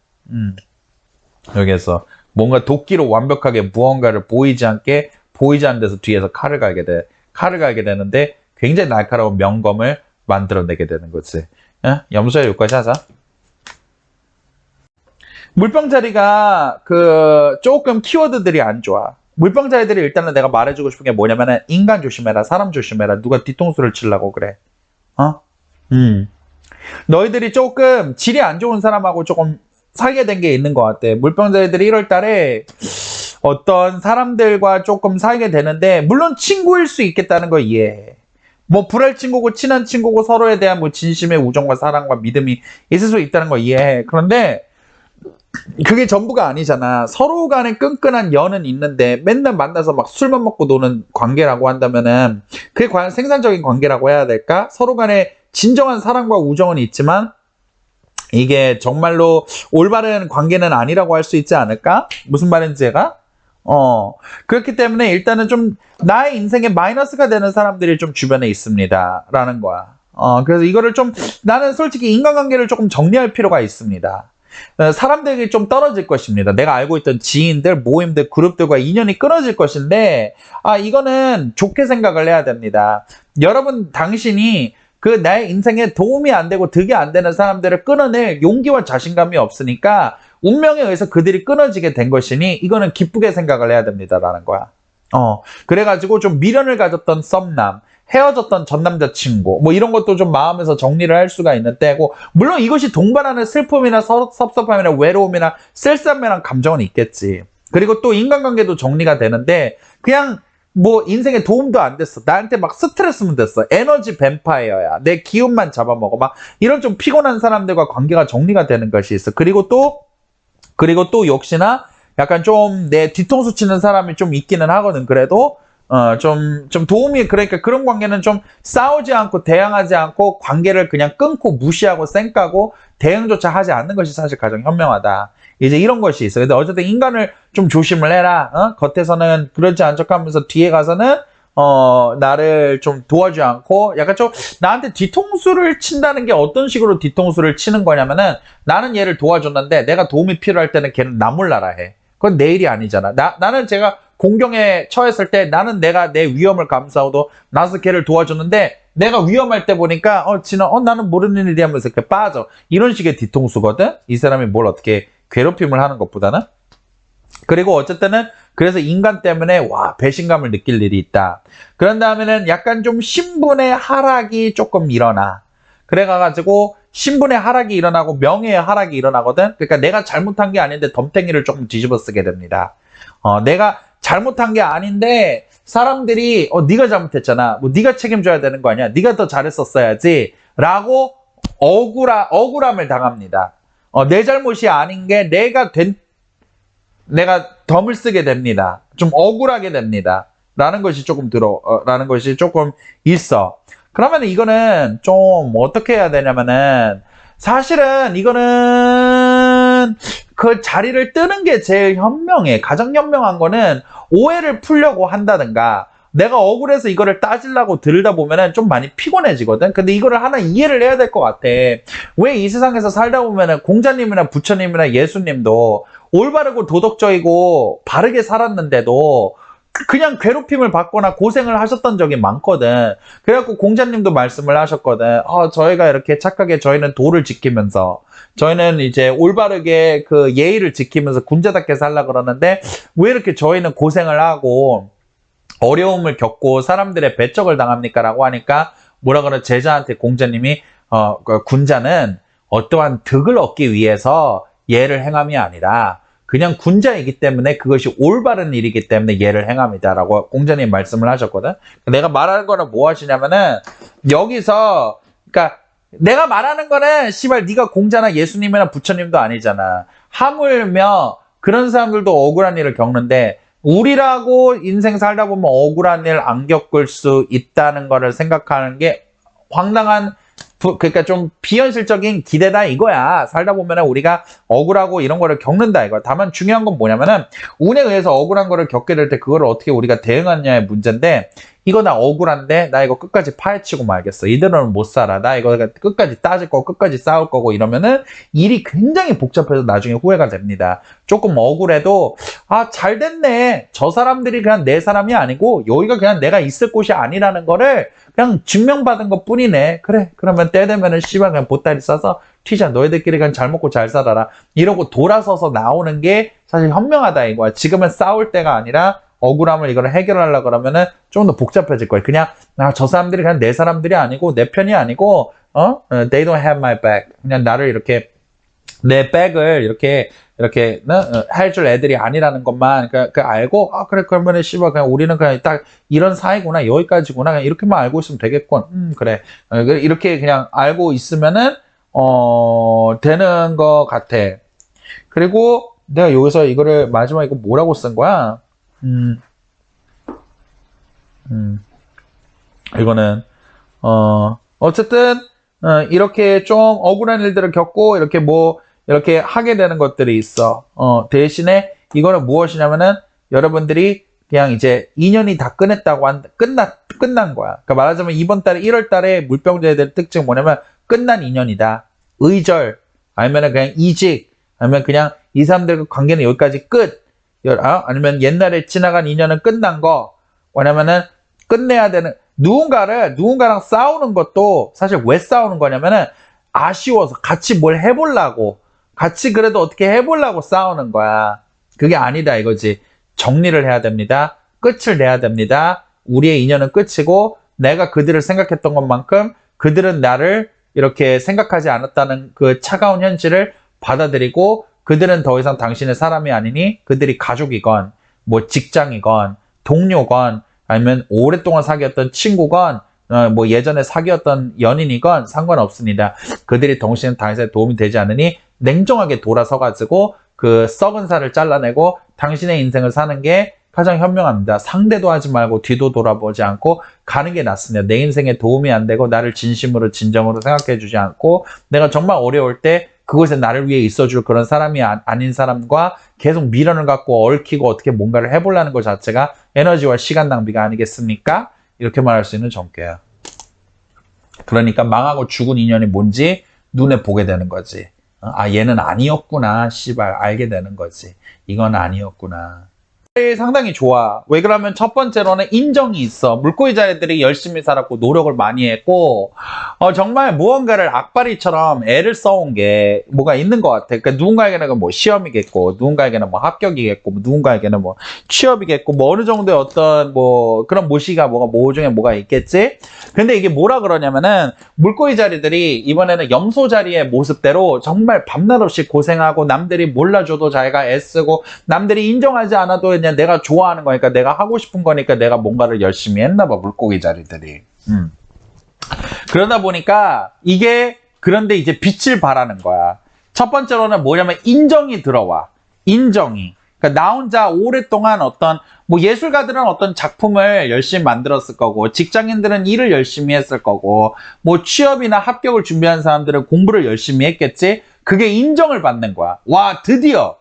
여기에서 뭔가 도끼로 완벽하게 무언가를 보이지 않는 데서 뒤에서 칼을 갈게 되는데 굉장히 날카로운 명검을 만들어내게 되는 거지. 염소야 여기까지 하자. 물병자리가 조금 키워드들이 안 좋아. 물병자리들이 일단은 내가 말해주고 싶은 게 뭐냐면은 인간 조심해라, 사람 조심해라. 누가 뒤통수를 치려고 그래. 너희들이 조금 질이 안 좋은 사람하고 조금 사귀게 된 게 있는 것 같아. 물병자리들이 1월 달에 어떤 사람들과 조금 사귀게 되는데 물론 친구일 수 있겠다는 거 이해해. 뭐 불알 친구고 친한 친구고 서로에 대한 뭐 진심의 우정과 사랑과 믿음이 있을 수 있다는 거 이해해. 그런데 그게 전부가 아니잖아. 서로 간에 끈끈한 연은 있는데 맨날 만나서 막 술만 먹고 노는 관계라고 한다면은 그게 과연 생산적인 관계라고 해야 될까? 서로 간에 진정한 사랑과 우정은 있지만 이게 정말로 올바른 관계는 아니라고 할 수 있지 않을까? 무슨 말인지 제가? 그렇기 때문에 일단은 좀 나의 인생에 마이너스가 되는 사람들이 좀 주변에 있습니다. 라는 거야. 그래서 이거를 좀 나는 솔직히 인간관계를 조금 정리할 필요가 있습니다. 사람들이 좀 떨어질 것입니다. 내가 알고 있던 지인들, 모임들, 그룹들과 인연이 끊어질 것인데 이거는 좋게 생각을 해야 됩니다. 여러분 당신이 나의 인생에 도움이 안 되고 득이 안 되는 사람들을 끊어낼 용기와 자신감이 없으니까 운명에 의해서 그들이 끊어지게 된 것이니 이거는 기쁘게 생각을 해야 됩니다라는 거야. 그래가지고 좀 미련을 가졌던 썸남, 헤어졌던 전 남자친구 뭐 이런 것도 좀 마음에서 정리를 할 수가 있는 때고 물론 이것이 동반하는 슬픔이나 섭섭함이나 외로움이나 쓸쓸함이란 감정은 있겠지. 그리고 또 인간관계도 정리가 되는데 그냥 뭐 인생에 도움도 안 됐어. 나한테 막 스트레스만 됐어. 에너지 뱀파이어야. 내 기운만 잡아먹어. 막 이런 좀 피곤한 사람들과 관계가 정리가 되는 것이 있어. 그리고 또 역시나 약간 좀 내 뒤통수 치는 사람이 좀 있기는 하거든. 그래도 좀 도움이, 그러니까 그런 관계는 좀 싸우지 않고 대항하지 않고 관계를 그냥 끊고 무시하고 쌩까고 대응조차 하지 않는 것이 사실 가장 현명하다. 이제 이런 것이 있어. 근데 어쨌든 인간을 좀 조심을 해라. 겉에서는 그러지 않은 척 하면서 뒤에 가서는 나를 좀 도와주지 않고 약간 좀 나한테 뒤통수를 친다는 게 어떤 식으로 뒤통수를 치는 거냐면은 나는 얘를 도와줬는데 내가 도움이 필요할 때는 걔는 나 몰라라 해. 그건 내 일이 아니잖아. 나는 제가 공경에 처했을 때 나는 내가 내 위험을 감수하고도 나서 걔를 도와줬는데 내가 위험할 때 보니까 나는 모르는 일이 하면서 이렇게 빠져. 이런 식의 뒤통수거든. 이 사람이 뭘 어떻게 괴롭힘을 하는 것보다는. 그리고 어쨌든은 그래서 인간 때문에 배신감을 느낄 일이 있다. 그런 다음에는 약간 좀 신분의 하락이 조금 일어나. 그래가지고 신분의 하락이 일어나고 명예의 하락이 일어나거든. 그러니까 내가 잘못한 게 아닌데 덤탱이를 조금 뒤집어 쓰게 됩니다. 내가 잘못한 게 아닌데 사람들이 네가 잘못했잖아. 뭐 네가 책임져야 되는 거 아니야. 네가 더 잘했었어야지. 라고 억울함을 당합니다. 내 잘못이 아닌 게 내가 덤을 쓰게 됩니다. 좀 억울하게 됩니다. 라는 것이 라는 것이 조금 있어. 그러면 이거는 좀 어떻게 해야 되냐면은 사실은 이거는 그 자리를 뜨는 게 제일 현명해. 가장 현명한 거는 오해를 풀려고 한다든가 내가 억울해서 이거를 따지려고 들다 보면은 좀 많이 피곤해지거든. 근데 이거를 하나 이해를 해야 될 것 같아. 왜 이 세상에서 살다 보면은 공자님이나 부처님이나 예수님도 올바르고 도덕적이고 바르게 살았는데도 그냥 괴롭힘을 받거나 고생을 하셨던 적이 많거든. 그래갖고 공자님도 말씀을 하셨거든. 저희가 이렇게 착하게 저희는 도를 지키면서 저희는 이제 올바르게 그 예의를 지키면서 군자답게 살라 그러는데 왜 이렇게 저희는 고생을 하고 어려움을 겪고 사람들의 배척을 당합니까? 라고 하니까 뭐라 그러 제자한테 공자님이 그 군자는 어떠한 득을 얻기 위해서 예를 행함이 아니라 그냥 군자이기 때문에 그것이 올바른 일이기 때문에 예를 행합니다라고 공자님 말씀을 하셨거든. 내가 말하는 거는 무엇이냐면은 여기서 그러니까 내가 말하는 거는 씨발 네가 공자나 예수님이나 부처님도 아니잖아. 하물며 그런 사람들도 억울한 일을 겪는데 우리라고 인생 살다 보면 억울한 일 안 겪을 수 있다는 거를 생각하는 게 황당한 그러니까 좀 비현실적인 기대다 이거야. 살다 보면 우리가 억울하고 이런 거를 겪는다 이거야. 다만 중요한 건 뭐냐면은 운에 의해서 억울한 거를 겪게 될 때 그거를 어떻게 우리가 대응하느냐의 문제인데 이거 나 억울한데 나 이거 끝까지 파헤치고 말겠어. 이대로는 못 살아. 나 이거 끝까지 따질 거고 끝까지 싸울 거고 이러면은 일이 굉장히 복잡해서 나중에 후회가 됩니다. 조금 억울해도 잘 됐네. 저 사람들이 그냥 내 사람이 아니고 여기가 그냥 내가 있을 곳이 아니라는 거를 그냥 증명받은 것 뿐이네. 그래. 그러면 때 되면은 씨발 그냥 보따리 싸서 튀자. 너희들끼리 그냥 잘 먹고 잘 살아라. 이러고 돌아서서 나오는 게 사실 현명하다 이거야. 지금은 싸울 때가 아니라 억울함을 이걸 해결하려고 그러면은 좀 더 복잡해질 거야. 그냥 저 사람들이 그냥 내 사람들이 아니고 내 편이 아니고 they don't have my back. 그냥 나를 이렇게 내 백을 이렇게 해줄 애들이 아니라는 것만 그 알고 그래 그러면은 씨발 그냥 우리는 그냥 딱 이런 사이구나 여기까지구나 그냥 이렇게만 알고 있으면 되겠군. 그래 이렇게 그냥 알고 있으면은 되는 것 같아. 그리고 내가 여기서 이거를 마지막에 이거 뭐라고 쓴 거야? 이거는 어쨌든 이렇게 좀 억울한 일들을 겪고 이렇게 이렇게 하게 되는 것들이 있어. 대신에 이거는 무엇이냐면은 여러분들이 그냥 이제 2년이 다 끝난 거야. 그러니까 말하자면 이번 달에 1월 달에 물병자애들 특징은 뭐냐면 끝난 2년이다. 의절 아니면은 그냥 이직 아니면 그냥 이 사람들과 관계는 여기까지 끝. 아니면 옛날에 지나간 2년은 끝난 거. 왜냐면은 끝내야 되는 누군가랑 싸우는 것도 사실 왜 싸우는 거냐면은 아쉬워서 같이 뭘 해보려고 같이 그래도 어떻게 해보려고 싸우는 거야. 그게 아니다 이거지. 정리를 해야 됩니다. 끝을 내야 됩니다. 우리의 인연은 끝이고 내가 그들을 생각했던 것만큼 그들은 나를 이렇게 생각하지 않았다는 그 차가운 현실을 받아들이고 그들은 더 이상 당신의 사람이 아니니 그들이 가족이건 뭐 직장이건 동료건 아니면 오랫동안 사귀었던 친구건 뭐 예전에 사귀었던 연인이건 상관없습니다. 그들이 당신의 도움이 되지 않으니 냉정하게 돌아서가지고 그 썩은 살을 잘라내고 당신의 인생을 사는 게 가장 현명합니다. 상대도 하지 말고 뒤도 돌아보지 않고 가는 게 낫습니다. 내 인생에 도움이 안 되고 나를 진심으로 진정으로 생각해 주지 않고 내가 정말 어려울 때 그곳에 나를 위해 있어줄 그런 사람이 아닌 사람과 계속 미련을 갖고 얽히고 어떻게 뭔가를 해보려는 것 자체가 에너지와 시간 낭비가 아니겠습니까? 이렇게 말할 수 있는 전개야. 그러니까 망하고 죽은 인연이 뭔지 눈에 보게 되는 거지. 얘는 아니었구나. 씨발 알게 되는 거지. 이건 아니었구나. 상당히 좋아. 왜 그러면 첫 번째로는 인정이 있어. 물고기 자리들이 열심히 살았고 노력을 많이 했고 정말 무언가를 악바리처럼 애를 써온 게 뭐가 있는 것 같아. 그러니까 누군가에게는 뭐 시험이겠고 누군가에게는 뭐 합격이겠고 누군가에게는 뭐 취업이겠고 뭐 어느 정도의 어떤 뭐 그런 모시가 모종에 뭐가 있겠지. 근데 이게 뭐라 그러냐면은 물고기 자리들이 이번에는 염소 자리의 모습대로 정말 밤낮 없이 고생하고 남들이 몰라줘도 자기가 애쓰고 남들이 인정하지 않아도 그냥 내가 좋아하는 거니까 내가 하고 싶은 거니까 내가 뭔가를 열심히 했나 봐 물고기 자리들이. 그러다 보니까 이게 그런데 이제 빛을 발하는 거야. 첫 번째로는 뭐냐면 인정이 들어와. 인정이. 그러니까 나 혼자 오랫동안 어떤 뭐 예술가들은 어떤 작품을 열심히 만들었을 거고 직장인들은 일을 열심히 했을 거고 뭐 취업이나 합격을 준비한 사람들은 공부를 열심히 했겠지. 그게 인정을 받는 거야. 와 드디어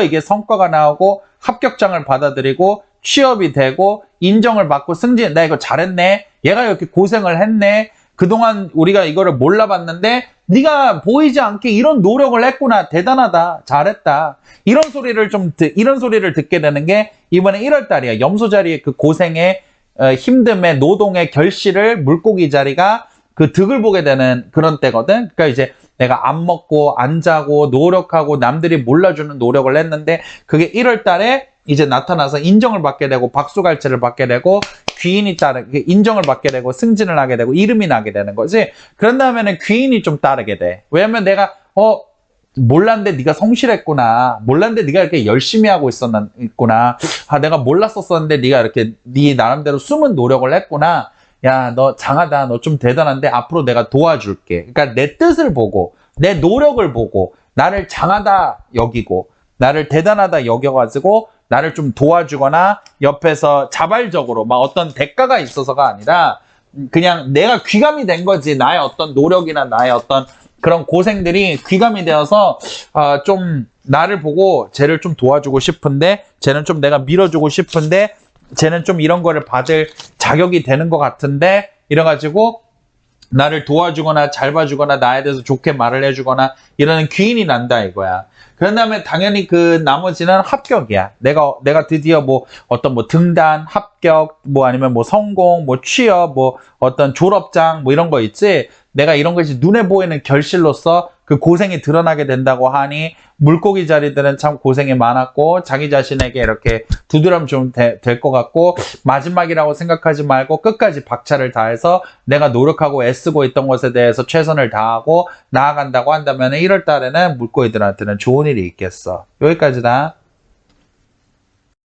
이게 성과가 나오고 합격장을 받아들이고 취업이 되고 인정을 받고 승진 나 이거 잘했네. 얘가 이렇게 고생을 했네. 그동안 우리가 이거를 몰라봤는데 네가 보이지 않게 이런 노력을 했구나. 대단하다. 잘했다. 이런 소리를 듣게 되는 게 이번에 1월 달이야. 염소 자리의 그 고생의 힘듦의 노동의 결실을 물고기 자리가 그 득을 보게 되는 그런 때거든. 그러니까 이제 내가 안 먹고 안 자고 노력하고 남들이 몰라주는 노력을 했는데 그게 1월 달에 이제 나타나서 인정을 받게 되고 박수갈채를 받게 되고 귀인이 인정을 받게 되고 승진을 하게 되고 이름이 나게 되는 거지. 그런 다음에는 귀인이 좀 따르게 돼. 왜냐면 내가 몰랐는데 네가 성실했구나. 몰랐는데 네가 이렇게 열심히 하고 있구나. 아, 내가 몰랐었었는데 네가 이렇게 네 나름대로 숨은 노력을 했구나. 야, 너 장하다. 너 좀 대단한데 앞으로 내가 도와줄게. 그러니까 내 뜻을 보고 내 노력을 보고 나를 장하다 여기고 나를 대단하다 여겨가지고 나를 좀 도와주거나 옆에서 자발적으로 막 어떤 대가가 있어서가 아니라 그냥 내가 귀감이 된 거지. 나의 어떤 노력이나 나의 어떤 그런 고생들이 귀감이 되어서 좀 나를 보고 쟤를 좀 도와주고 싶은데 쟤는 좀 내가 밀어주고 싶은데 쟤는 좀 이런 거를 받을 자격이 되는 것 같은데 이래가지고 나를 도와주거나 잘 봐주거나 나에 대해서 좋게 말을 해주거나 이러는 귀인이 난다 이거야. 그런 다음에 당연히 그 나머지는 합격이야. 내가 드디어 뭐 어떤 뭐 등단, 합격, 뭐 아니면 뭐 성공, 뭐 취업, 뭐 어떤 졸업장 뭐 이런 거 있지. 내가 이런 것이 눈에 보이는 결실로서 그 고생이 드러나게 된다고 하니 물고기 자리들은 참 고생이 많았고 자기 자신에게 이렇게 두드럼 좀 될 것 같고 마지막이라고 생각하지 말고 끝까지 박차를 다해서 내가 노력하고 애쓰고 있던 것에 대해서 최선을 다하고 나아간다고 한다면 1월 달에는 물고기들한테는 좋은 일이 있겠어. 여기까지다.